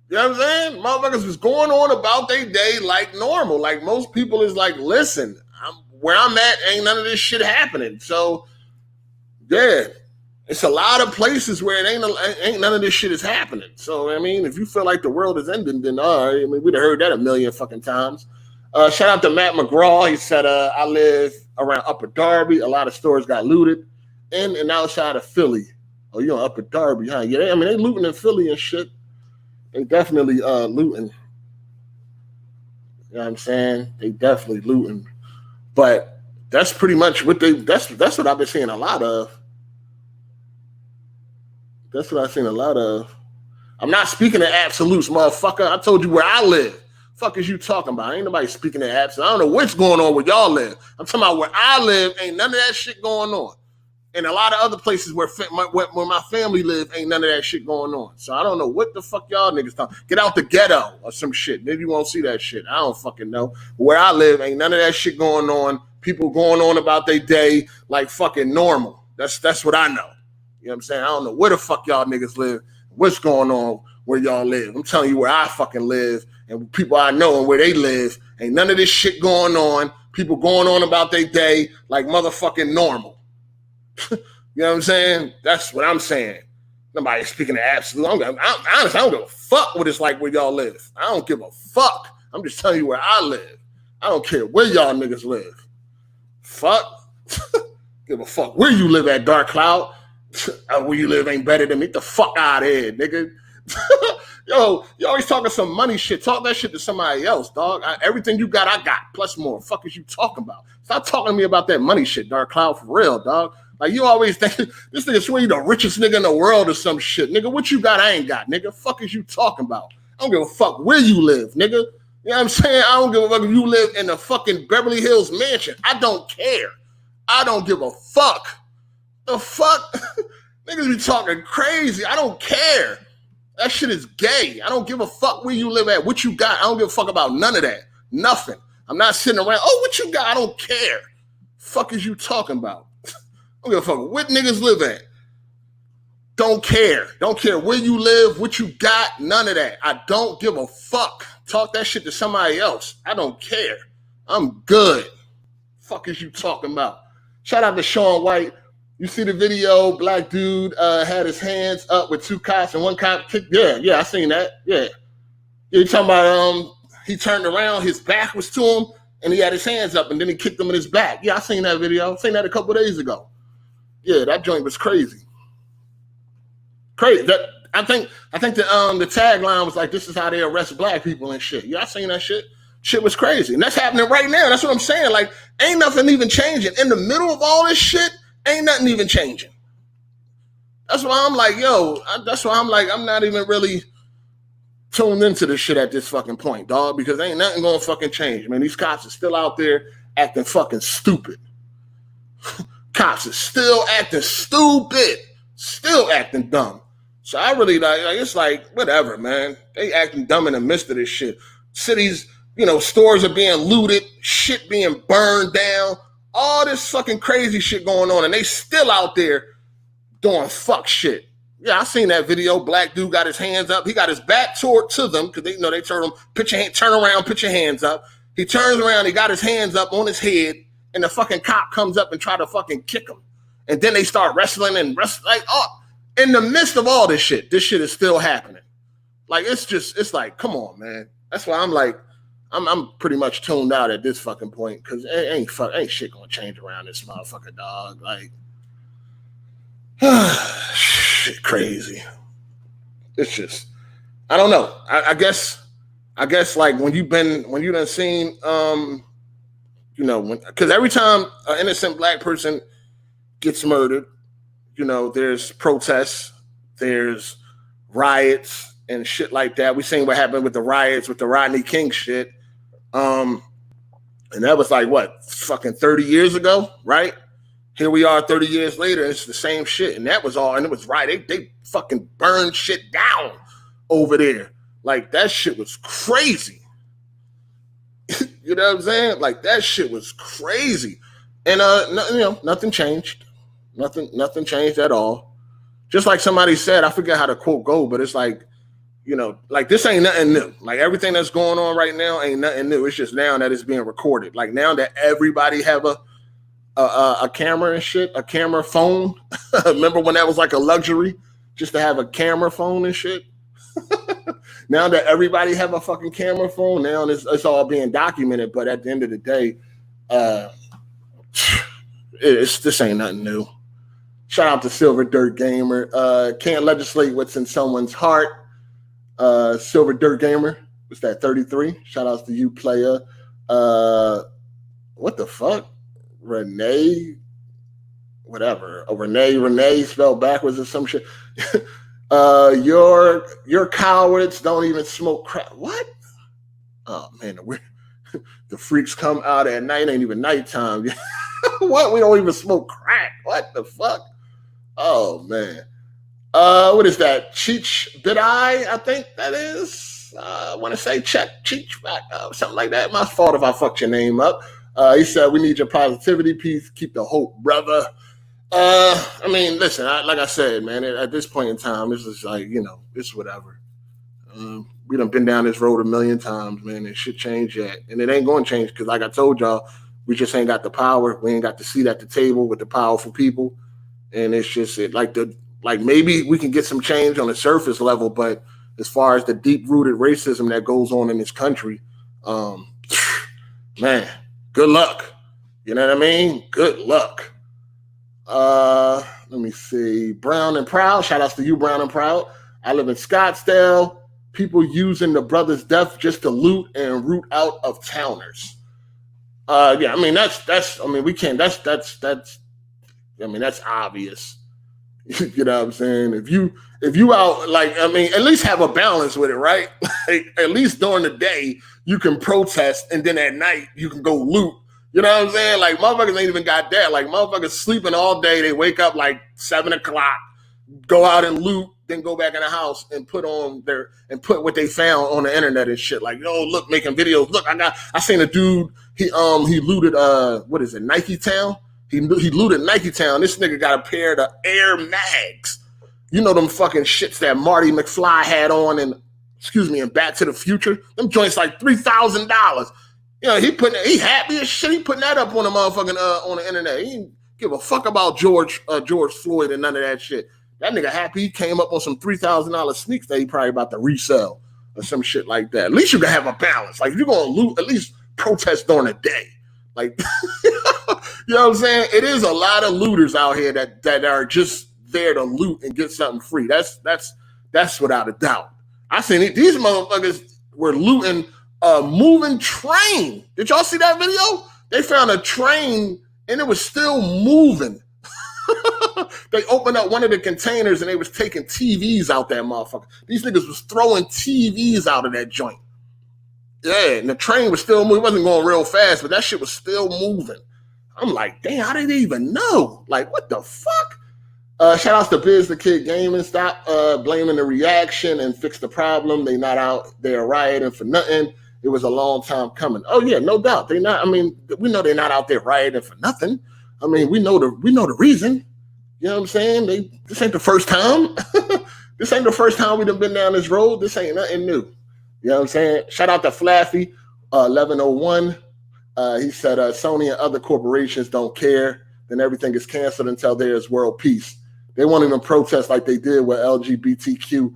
You know what I'm saying? Motherfuckers was going on about their day like normal. Like most people is like, listen, where I'm at ain't none of this shit happening. So yeah, it's a lot of places where it ain't none of this shit is happening. So I mean, if you feel like the world is ending, then all right. I mean, we'd have heard that a million fucking times. Shout out to Matt McGraw. He said, I live around Upper Darby. A lot of stores got looted in and outside of Philly. Oh, you're on Upper Darby, huh? Yeah, they looting in Philly and shit. They definitely looting. You know what I'm saying? They definitely looting. But that's pretty much what that's what I've been seeing a lot of. That's what I've seen a lot of. I'm not speaking in absolutes, motherfucker. I told you where I live. Fuck is you talking about? Ain't nobody speaking in absolutes. I don't know what's going on where y'all live. I'm talking about where I live. Ain't none of that shit going on. And a lot of other places where my family live, ain't none of that shit going on. So I don't know what the fuck y'all niggas talking. Get out the ghetto or some shit. Maybe you won't see that shit. I don't fucking know. Where I live, ain't none of that shit going on. People going on about their day like fucking normal. That's what I know. You know what I'm saying? I don't know where the fuck y'all niggas live. What's going on where y'all live? I'm telling you where I fucking live and people I know and where they live. Ain't none of this shit going on. People going on about their day like motherfucking normal. You know what I'm saying? That's what I'm saying. Nobody speaking to absolute. Honestly, I don't give a fuck what it's like where y'all live. I don't give a fuck. I'm just telling you where I live. I don't care where y'all niggas live. Fuck. Give a fuck where you live at, Dark Cloud. Where you live ain't better than me. Get the fuck out of here, nigga. Yo, you always talking some money shit. Talk that shit to somebody else, dog. Everything you got, I got. Plus more. Fuck is you talking about? Stop talking to me about that money shit, Dark Cloud, for real, dog. Like, you always think this nigga swear you the richest nigga in the world or some shit. Nigga, what you got, I ain't got. Nigga, fuck is you talking about? I don't give a fuck where you live, nigga. You know what I'm saying? I don't give a fuck if you live in the fucking Beverly Hills mansion. I don't care. I don't give a fuck. The fuck? Niggas be talking crazy. I don't care. That shit is gay. I don't give a fuck where you live at, what you got. I don't give a fuck about none of that. Nothing. I'm not sitting around, oh, what you got? I don't care. Fuck is you talking about? I don't give a fuck what niggas live at. Don't care. Don't care where you live, what you got, none of that. I don't give a fuck. Talk that shit to somebody else. I don't care. I'm good. Fuck is you talking about? Shout out to Sean White. You see the video, black dude had his hands up with two cops and one cop kicked. Yeah, I seen that. Yeah. You talking about he turned around, his back was to him, and he had his hands up, and then he kicked him in his back. Yeah, I seen that video. I seen that a couple of days ago. Yeah, that joint was crazy. Crazy. I think the tagline was like, "This is how they arrest black people and shit." Yeah, I seen that shit. Shit was crazy, and that's happening right now. That's what I'm saying. Like, ain't nothing even changing in the middle of all this shit. Ain't nothing even changing. That's why I'm like, I'm not even really tuned into this shit at this fucking point, dog, because ain't nothing gonna fucking change, man. These cops are still out there acting fucking stupid. Cops are still acting stupid, still acting dumb. So I really like it's like, whatever, man. They acting dumb in the midst of this shit. Cities, stores are being looted, shit being burned down. All this fucking crazy shit going on, and they still out there doing fuck shit. Yeah, I seen that video. Black dude got his hands up. He got his back to them because they told him, turn around, put your hands up. He turns around, he got his hands up on his head, and the fucking cop comes up and try to fucking kick him. And then they start wrestling, like, oh, in the midst of all this shit is still happening. Like, it's like, come on, man. That's why I'm like, I'm pretty much tuned out at this fucking point because ain't shit gonna change around this motherfucker, dog. Like, shit, crazy. It's just, I don't know. I guess like when you done seen, because every time an innocent black person gets murdered, there's protests, there's riots and shit like that. We seen what happened with the riots with the Rodney King shit. And that was like, what, fucking 30 years ago, right? Here we are 30 years later, and it's the same shit. And that was all, and it was right. They fucking burned shit down over there. Like, that shit was crazy. You know what I'm saying? Like, that shit was crazy. And, nothing changed. Nothing changed at all. Just like somebody said, I forget how the quote go, but it's like, like, this ain't nothing new. Like, everything that's going on right now ain't nothing new. It's just now that it's being recorded. Like, now that everybody have a camera and shit, a camera phone. Remember when that was like a luxury just to have a camera phone and shit? Now that everybody have a fucking camera phone, now it's all being documented. But at the end of the day, this ain't nothing new. Shout out to Silver Dirt Gamer. Can't legislate what's in someone's heart. Silver Dirt Gamer. What's that, 33? Shout outs to you, player. What the fuck? Renee? Whatever. Renee spelled backwards or some shit. Your cowards don't even smoke crack. What? Oh, man. The freaks come out at night. Ain't even nighttime. What? We don't even smoke crack. What the fuck? Oh, man. What is that? Cheech Bidai, I think that is. I want to say Cheech, something like that. My fault if I fucked your name up. He said, we need your positivity, peace, keep the hope, brother. I mean, listen, like I said, man, at this point in time, this is like, it's whatever. We done been down this road a million times, man, and shit change yet. And it ain't going to change because, like I told y'all, we just ain't got the power. We ain't got the seat at the table with the powerful people. And it's just like maybe we can get some change on the surface level, but as far as the deep-rooted racism that goes on in this country, man, good luck. You know what I mean? Good luck. Let me see. Brown and Proud. Shout outs to you, Brown and Proud. I live in Scottsdale. People using the brother's death just to loot and root out of towners. Yeah, I mean that's. I mean we can't. That's. I mean that's obvious. You know what I'm saying? If you out like, I mean, at least have a balance with it, right? Like, at least during the day you can protest, and then at night you can go loot. You know what I'm saying? Like motherfuckers ain't even got that. Like motherfuckers sleeping all day. They wake up like 7:00, go out and loot, then go back in the house and put what they found on the internet and shit. Like, yo, look, making videos. Look, I seen a dude. He looted what is it, Nike Town? He looted Nike Town. This nigga got a pair of Air Mags. You know them fucking shits that Marty McFly had on in Back to the Future. Them joints like $3,000. You know, he happy as shit. He putting that up on the motherfucking on the internet. He didn't give a fuck about George Floyd and none of that shit. That nigga happy he came up on some $3,000 sneaks that he probably about to resell or some shit like that. At least you can have a balance. Like if you're gonna loot, at least protest during the day. Like you know what I'm saying? It is a lot of looters out here that are just there to loot and get something free. That's without a doubt. I seen it. These motherfuckers were looting a moving train. Did y'all see that video? They found a train and it was still moving. They opened up one of the containers and they was taking TVs out that motherfucker. These niggas was throwing TVs out of that joint. Yeah, and the train was still moving. It wasn't going real fast, but that shit was still moving. I'm like, damn, how did they even know? Like, what the fuck? Shout outs to Biz the Kid Gaming. Stop blaming the reaction and fix the problem. They not out there rioting for nothing. It was a long time coming. Oh yeah, no doubt. They not. I mean, we know they're not out there rioting for nothing. I mean, we know the reason. You know what I'm saying? This ain't the first time. This ain't the first time we done been down this road. This ain't nothing new. You know what I'm saying? Shout out to Flaffy, 1101. He said Sony and other corporations don't care. Then everything is canceled until there is world peace. They won't even protest like they did with LGBTQ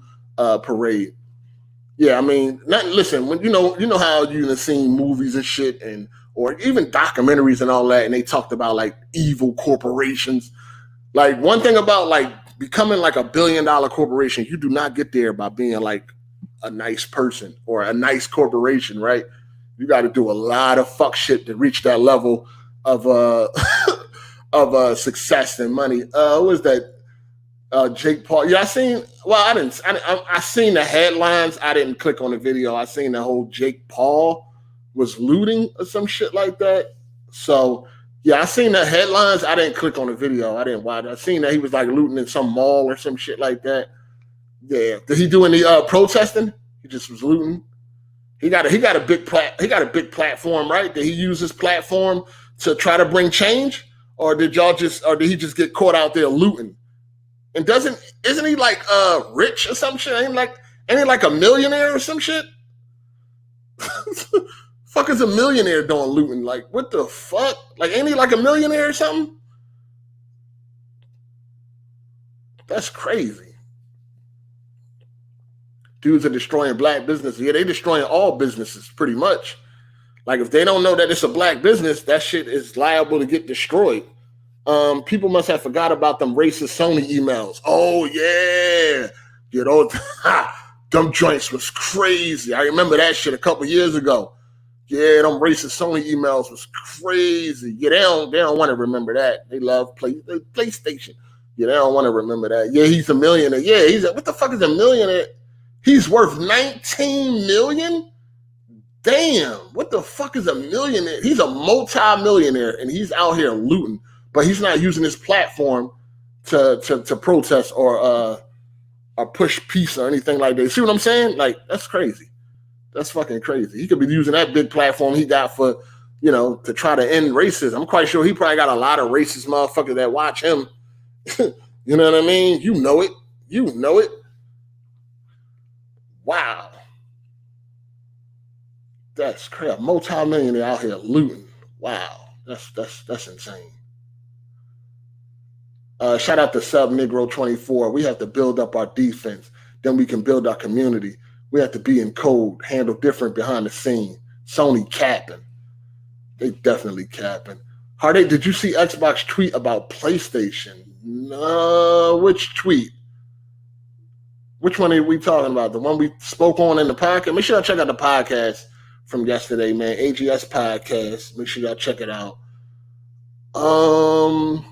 parade. Yeah, I mean, listen, when you know how you've seen movies and shit or even documentaries and all that, and they talked about like evil corporations. Like one thing about like becoming like $1 billion corporation, you do not get there by being like a nice person or a nice corporation, right? You got to do a lot of fuck shit to reach that level of success and money. What was that? Jake Paul. Yeah, I seen the headlines. I didn't click on the video. I seen the whole Jake Paul was looting or some shit like that. So yeah, I seen the headlines. I didn't click on the video. I didn't watch it. I seen that he was like looting in some mall or some shit like that. Yeah. Did he do any protesting? He just was looting. He got a big platform, right? Did he use his platform to try to bring change? Or did he just get caught out there looting? And isn't he like rich or some shit? Ain't he like a millionaire or some shit? Fuck is a millionaire doing looting? Like what the fuck? Like ain't he like a millionaire or something? That's crazy. Dudes are destroying black businesses. Yeah, they destroying all businesses pretty much. Like if they don't know that it's a black business, that shit is liable to get destroyed. People must have forgot about them racist Sony emails. Oh yeah, you know, them joints was crazy. I remember that shit a couple years ago. Yeah, them racist Sony emails was crazy. Yeah, they don't want to remember that. They love PlayStation. Yeah, they don't want to remember that. Yeah, he's a millionaire. Yeah, what the fuck is a millionaire? He's worth 19 million? Damn, what the fuck is a millionaire? He's a multi-millionaire and he's out here looting, but he's not using his platform to protest or push peace or anything like that. See what I'm saying? Like, that's crazy. That's fucking crazy. He could be using that big platform he got for, to try to end racism. I'm quite sure he probably got a lot of racist motherfuckers that watch him. You know what I mean? You know it. Wow. That's crazy. A multi-millionaire out here looting. Wow. That's insane. Shout out to Sub Negro 24. We have to build up our defense. Then we can build our community. We have to be in code, handle different behind the scene. Sony capping. They definitely capping. Hard8, did you see Xbox tweet about PlayStation? No, which tweet? Which one are we talking about? The one we spoke on in the podcast? Make sure y'all check out the podcast from yesterday, man. AGS podcast. Make sure y'all check it out. No,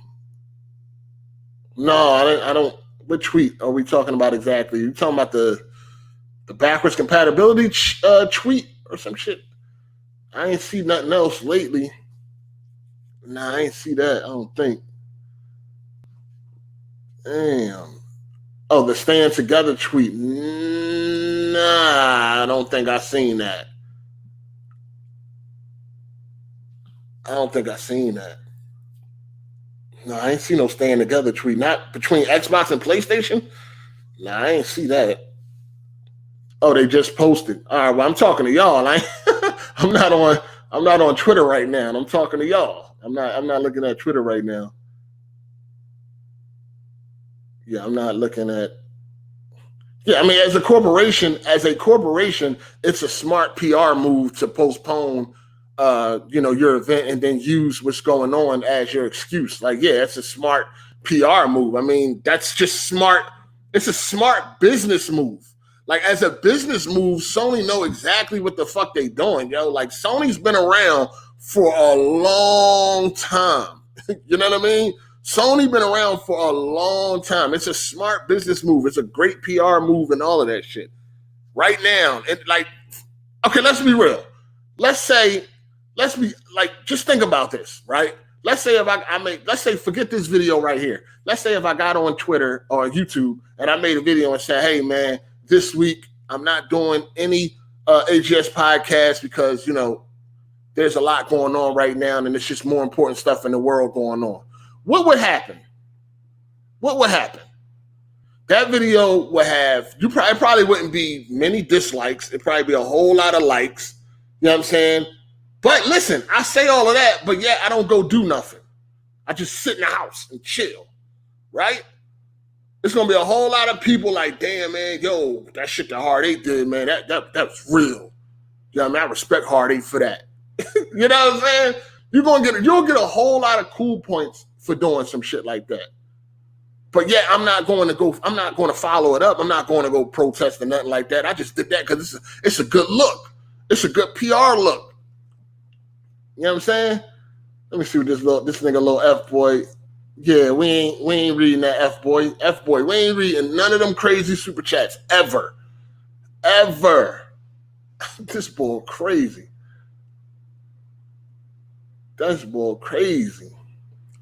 I don't. What tweet are we talking about exactly? You talking about the backwards compatibility tweet or some shit? I ain't see nothing else lately. Nah, I ain't see that. I don't think. Damn. Oh, the stand together tweet. Nah, I don't think I seen that. I don't think I seen that. No, I ain't see no stand together tweet. Not between Xbox and PlayStation. Nah, I ain't see that. Oh, they just posted. All right, well, I'm talking to y'all. I'm not on Twitter right now. I'm talking to y'all. I'm not looking at Twitter right now. Yeah, I'm not looking at. Yeah, I mean, as a corporation, it's a smart PR move to postpone, your event and then use what's going on as your excuse. Like, yeah, it's a smart PR move. I mean, that's just smart. It's a smart business move. Like, as a business move, Sony know exactly what the fuck they doing, yo. Like, Sony's been around for a long time. You know what I mean? Sony been around for a long time. It's a smart business move. It's a great PR move and all of that shit. Right now, okay, let's be real. Just think about this, right? Let's say forget this video right here. Let's say if I got on Twitter or YouTube and I made a video and said, hey, man, this week I'm not doing any AGS podcast because, there's a lot going on right now and it's just more important stuff in the world going on. What would happen? That video would have, it probably wouldn't be many dislikes. It'd probably be a whole lot of likes. You know what I'm saying? But listen, I say all of that, but yeah, I don't go do nothing. I just sit in the house and chill, right? It's going to be a whole lot of people like, damn, man, yo, that shit that Hard8 did, man, that's real. You know what I mean? I respect Hard8 for that. You know what I'm saying? You'll get a whole lot of cool points for doing some shit like that. But yeah, I'm not going to follow it up. I'm not going to go protest or nothing like that. I just did that because it's a good look. It's a good PR look. You know what I'm saying? Let me see what this nigga little F-boy. Yeah, we ain't reading that F-boy. F-boy, we ain't reading none of them crazy super chats ever. Ever. This bull crazy. That's bull crazy.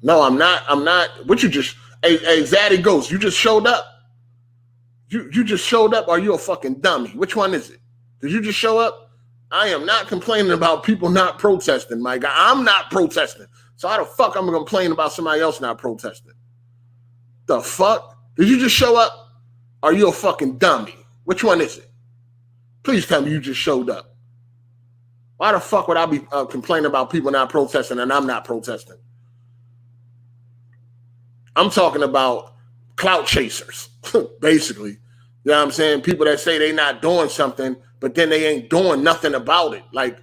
No, I'm not. What you just, hey, Zaddy Ghost, you just showed up? You just showed up? Or are you a fucking dummy? Which one is it? Did you just show up? I am not complaining about people not protesting, my guy. I'm not protesting. So how the fuck I'm gonna complain about somebody else not protesting? The fuck? Did you just show up? Are you a fucking dummy? Which one is it? Please tell me you just showed up. Why the fuck would I be complaining about people not protesting and I'm not protesting? I'm talking about clout chasers, basically. You know what I'm saying? People that say they not doing something, but then they ain't doing nothing about it. Like,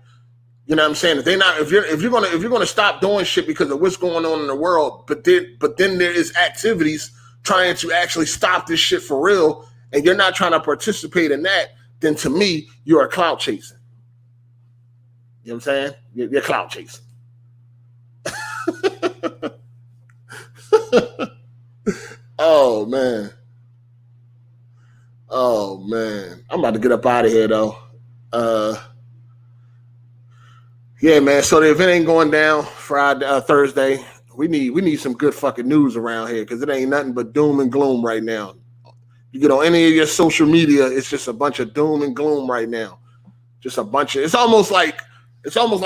you know what I'm saying? If you're gonna stop doing shit because of what's going on in the world, but then there is activities trying to actually stop this shit for real, and you're not trying to participate in that, then to me, you're a clout chaser. You know what I'm saying? You're clout chasing. Oh man. I'm about to get up out of here though. Yeah, man. So the event ain't going down Thursday. We need some good fucking news around here because it ain't nothing but doom and gloom right now. You get on any of your social media, it's just a bunch of doom and gloom right now. Just a bunch of. It's almost like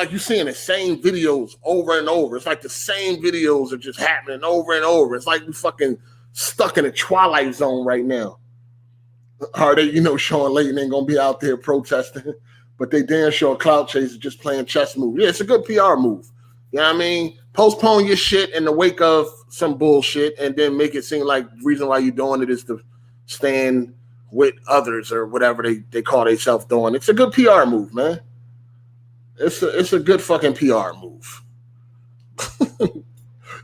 you're seeing the same videos over and over. It's like the same videos are just happening over and over. It's like we fucking stuck in a twilight zone right now. Hard8, Sean Layton ain't gonna be out there protesting, but they damn sure clout chasers just playing chess moves. Yeah, it's a good PR move. You know what I mean? Postpone your shit in the wake of some bullshit and then make it seem like the reason why you're doing it is to stand with others or whatever they call themselves doing. It's a good PR move, man. It's a good fucking PR move.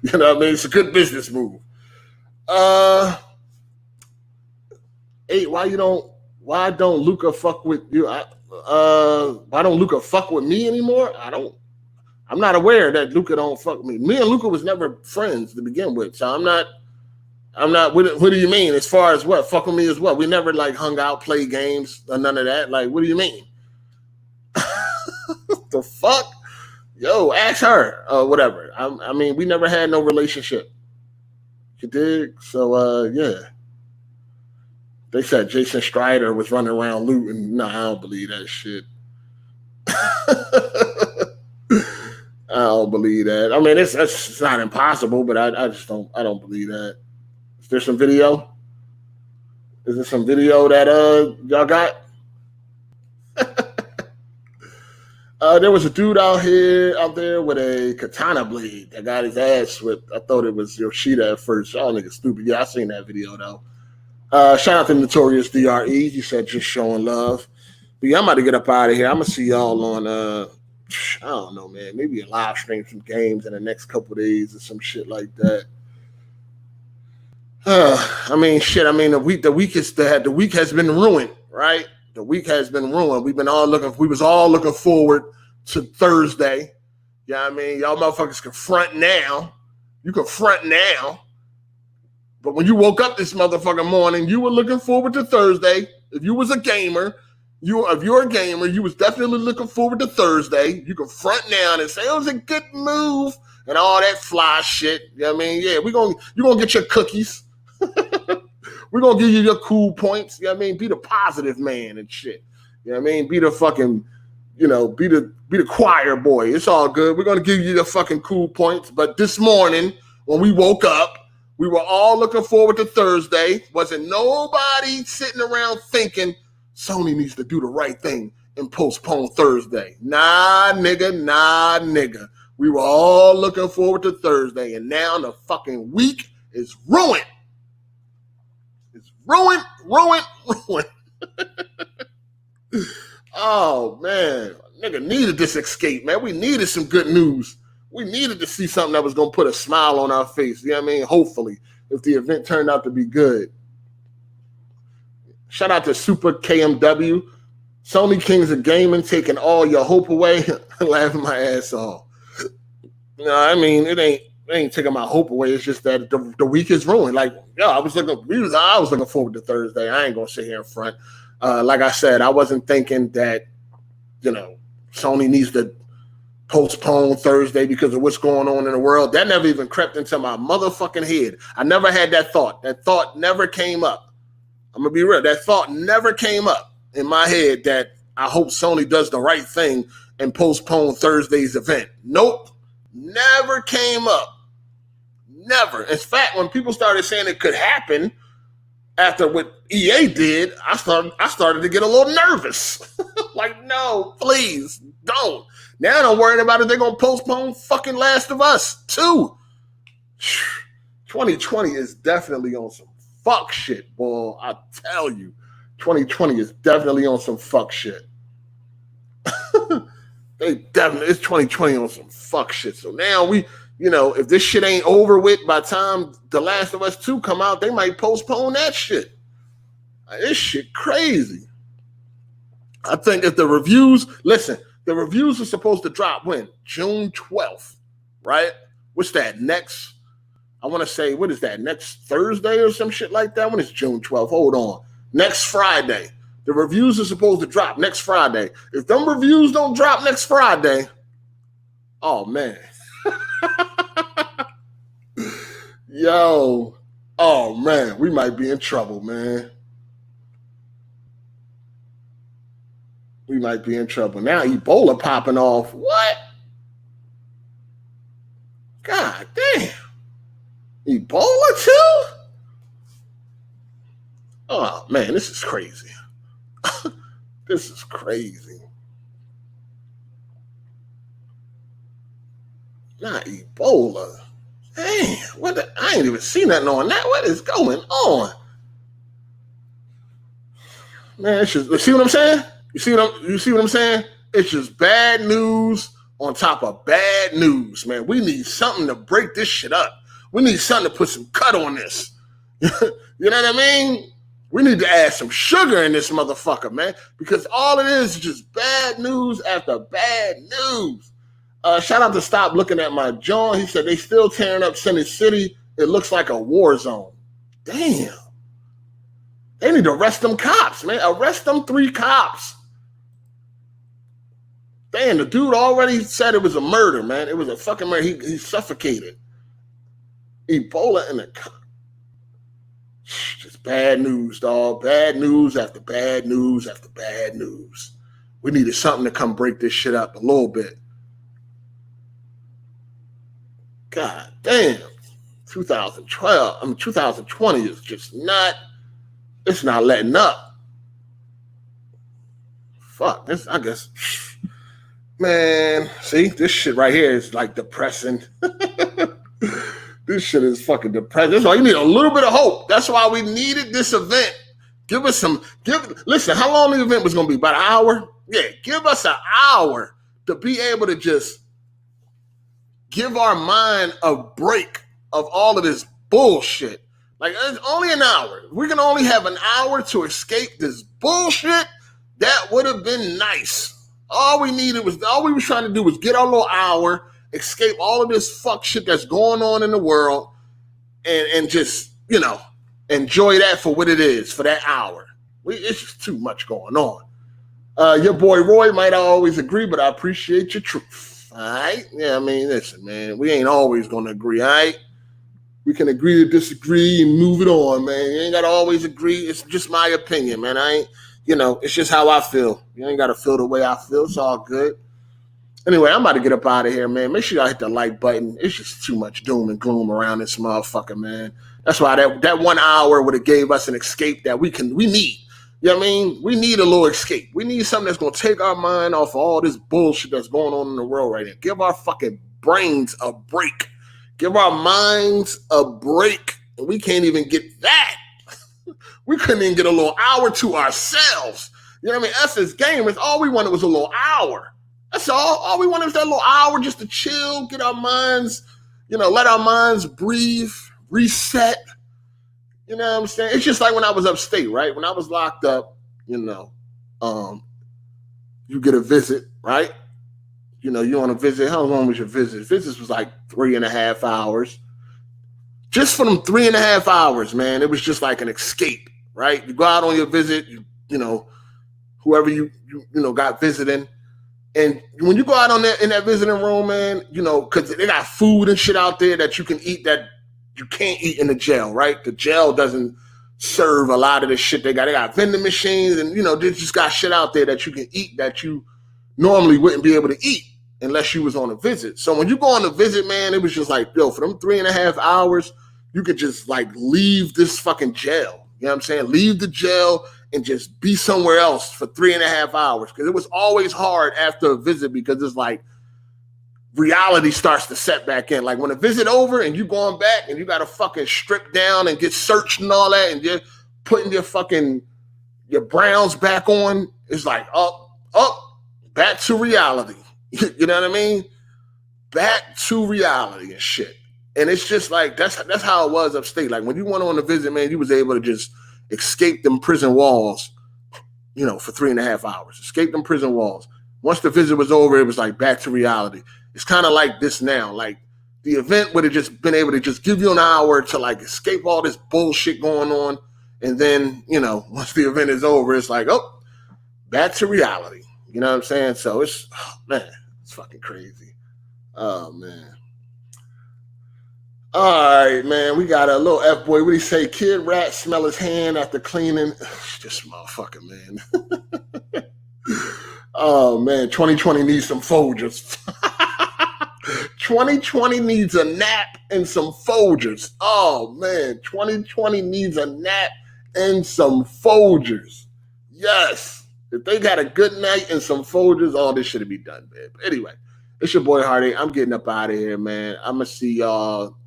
You know what I mean? It's a good business move. 8, why don't Luca fuck with you? Why don't Luca fuck with me anymore? I'm not aware that Luca don't fuck with me. Me and Luca was never friends to begin with, so I'm not. What do you mean? As far as what? Fuck with me as what? We never like hung out, played games, or none of that. Like, what do you mean? The fuck? Yo, ask her or whatever. I mean, we never had no relationship. You dig? So, yeah. They said Jason Strider was running around looting. No, I don't believe that shit. I don't believe that. I mean, it's not impossible, but I don't believe that. Is there some video? Is there some video that y'all got? There was a dude out there with a katana blade that got his ass whipped. I thought it was Yoshida at first. Y'all niggas stupid. Yeah, I seen that video though. Shout out to Notorious DRE. He said just showing love. But yeah, I'm about to get up out of here. I'm gonna see y'all on I don't know, man. Maybe a live stream some games in the next couple of days or some shit like that. I mean, shit. I mean, the week has been ruined, right? The week has been ruined. We was all looking forward to Thursday. You know what I mean? Y'all motherfuckers can front now. You can front now. But when you woke up this motherfucking morning, you were looking forward to Thursday. If you was a gamer, if you're a gamer, you was definitely looking forward to Thursday. You can front now and say, it was a good move and all that fly shit. You know what I mean? Yeah, you're gonna get your cookies. We're gonna give you your cool points. You know what I mean? Be the positive man and shit. You know what I mean? Be the fucking, be the choir boy. It's all good. We're gonna give you the fucking cool points. But this morning, when we woke up, we were all looking forward to Thursday. Wasn't nobody sitting around thinking Sony needs to do the right thing and postpone Thursday. Nah, nigga. We were all looking forward to Thursday, and now the fucking week is ruined. It's ruined. Oh, man. Nigga needed this escape, man. We needed some good news. We needed to see something that was going to put a smile on our face. You know what I mean? Hopefully, if the event turned out to be good. Shout out to Super KMW. Sony Kings of Gaming taking all your hope away. Laughing my ass off. No, I mean, it ain't taking my hope away. It's just that the week is ruined. Like, yo, I was looking forward to Thursday. I ain't going to sit here in front. Like I said, I wasn't thinking that, Sony needs to postpone Thursday because of what's going on in the world. That never even crept into my motherfucking head. I never had that thought. That thought never came up. I'm going to be real. That thought never came up in my head that I hope Sony does the right thing and postpone Thursday's event. Nope. Never came up. Never. In fact, when people started saying it could happen after what EA did, I started to get a little nervous. Like, no, please, don't. Now I'm worried about it. They're going to postpone fucking Last of Us 2. 2020 is definitely on some fuck shit, boy. I tell you, 2020 is definitely on some fuck shit. It's 2020 on some fuck shit. So now if this shit ain't over with by the time The Last of Us 2 come out, they might postpone that shit. This shit crazy. I think if the reviews are supposed to drop when? June 12th, right? What's that? I want to say, what is that? Next Thursday or some shit like that? When is June 12th? Hold on. Next Friday. The reviews are supposed to drop next Friday. If them reviews don't drop next Friday, oh, man. Yo. Oh, man. We might be in trouble, man. We might be in trouble. Now Ebola popping off. What? God damn. Ebola too? Oh, man, this is crazy. This is crazy. Not Ebola. Damn, I ain't even seen nothing on that. What is going on? Man, it's just, see what I'm saying? You see what I'm saying? It's just bad news on top of bad news, man. We need something to break this shit up. We need something to put some cut on this. You know what I mean? We need to add some sugar in this motherfucker, man, because all it is just bad news after bad news. Shout out to Stop Looking at My John. He said they still tearing up Center City. It looks like a war zone. Damn. They need to arrest them cops, man. Arrest them 3 cops. Damn, the dude already said it was a murder, man. It was a fucking murder. He suffocated. Ebola in the car. Just bad news, dog. Bad news after bad news after bad news. We needed something to come break this shit up a little bit. God damn. 2020 is just not, it's not letting up. Fuck, this, I guess. Man, see, this shit right here is like depressing. This shit is fucking depressing. That's why you need a little bit of hope. That's why we needed this event. Listen, how long the event was going to be? About an hour? Yeah, give us an hour to be able to just give our mind a break of all of this bullshit. Like, it's only an hour. We can only have an hour to escape this bullshit. That would have been nice. All we were trying to do was get our little hour, escape all of this fuck shit that's going on in the world, and just, you know, enjoy that for what it is for that hour. It's just too much going on. Your boy Roy might not always agree, but I appreciate your truth. All right? Yeah, I mean, listen, man, we ain't always going to agree, all right? We can agree to disagree and move it on, man. You ain't got to always agree. It's just my opinion, man. It's just how I feel. You ain't got to feel the way I feel. It's all good. Anyway, I'm about to get up out of here, man. Make sure y'all hit the like button. It's just too much doom and gloom around this motherfucker, man. That's why that 1 hour would have gave us an escape that we need. You know what I mean? We need a little escape. We need something that's going to take our mind off of all this bullshit that's going on in the world right now. Give our fucking brains a break. Give our minds a break. And we can't even get that. We couldn't even get a little hour to ourselves. You know what I mean? Us as gamers, all we wanted was a little hour. That's all. All we wanted was that little hour just to chill, get our minds, let our minds breathe, reset. You know what I'm saying? It's just like when I was upstate, right? When I was locked up, you get a visit, right? You want to visit. How long was your visit? Visits was like 3.5 hours. Just for them 3.5 hours, man, it was just like an escape, right? You go out on your visit, whoever you got visiting. And when you go out in that visiting room, man, because they got food and shit out there that you can eat that you can't eat in the jail, right? The jail doesn't serve a lot of the shit they got. They got vending machines and, they just got shit out there that you can eat that you normally wouldn't be able to eat unless you was on a visit. So when you go on a visit, man, it was just like, for them 3.5 hours, you could just like leave this fucking jail. You know what I'm saying? Leave the jail and just be somewhere else for 3.5 hours. Because it was always hard after a visit because it's like reality starts to set back in. Like when a visit over and you going back and you got to fucking strip down and get searched and all that and you're putting your browns back on, it's like up, back to reality. You know what I mean? Back to reality and shit. And it's just like, that's how it was upstate. Like when you went on a visit, man, you was able to just escape them prison walls, for 3.5 hours. Escape them prison walls. Once the visit was over, it was like back to reality. It's kind of like this now. Like the event would have just been able to just give you an hour to like escape all this bullshit going on. And then, once the event is over, it's like, back to reality. You know what I'm saying? So it's fucking crazy. Oh, man. All right, man. We got a little F-boy. What do you say? Kid rat smell his hand after cleaning. This motherfucker, man. Oh, man. 2020 needs some Folgers. 2020 needs a nap and some Folgers. Oh, man. 2020 needs a nap and some Folgers. Yes. If they got a good night and some Folgers, all this should be done, man. But anyway, it's your boy Heart8. I'm getting up out of here, man. I'm going to see y'all.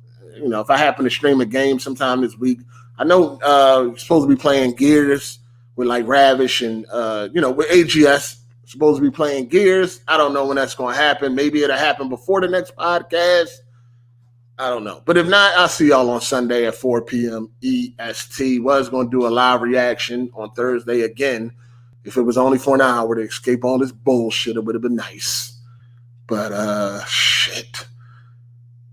If I happen to stream a game sometime this week, I know you're supposed to be playing Gears with like Ravish and, with AGS supposed to be playing Gears. I don't know when that's going to happen. Maybe it'll happen before the next podcast. I don't know. But if not, I'll see y'all on Sunday at 4 p.m. EST. Was going to do a live reaction on Thursday again. If it was only for an hour to escape all this bullshit, it would have been nice. But, shit.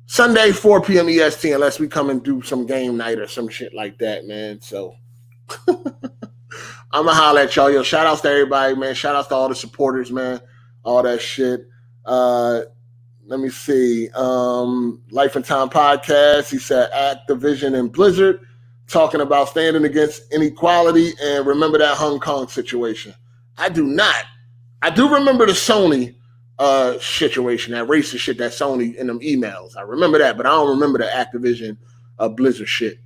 Sunday, 4 p.m. EST, unless we come and do some game night or some shit like that, man. So, I'm going to holler at y'all. Yo, shout outs to everybody, man. Shout outs to all the supporters, man. All that shit. Let me see. Life and Time Podcast. He said Activision and Blizzard talking about standing against inequality and remember that Hong Kong situation. I do not. I do remember the Sony situation, that racist shit that Sony in them emails. I remember that, but I don't remember the Activision Blizzard shit.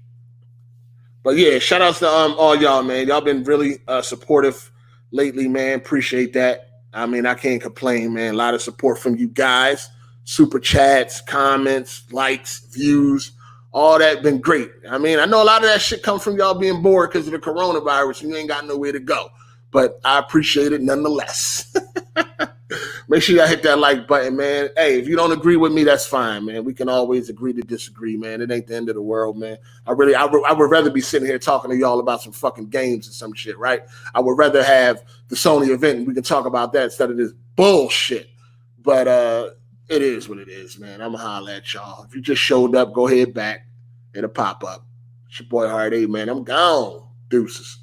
But yeah, shout outs to all y'all, man. Y'all been really supportive lately, man. Appreciate that. I mean, I can't complain, man. A lot of support from you guys. Super chats, comments, likes, views, all that been great. I mean, I know a lot of that shit comes from y'all being bored because of the coronavirus and you ain't got nowhere to go. But I appreciate it nonetheless. Make sure y'all hit that like button, man. Hey, if you don't agree with me, that's fine, man. We can always agree to disagree, man. It ain't the end of the world, man. I would rather be sitting here talking to y'all about some fucking games or some shit, right? I would rather have the Sony event and we can talk about that instead of this bullshit. But it is what it is, man. I'm going to holler at y'all. If you just showed up, go ahead back. It'll pop up. It's your boy Hard8, man. I'm gone. Deuces.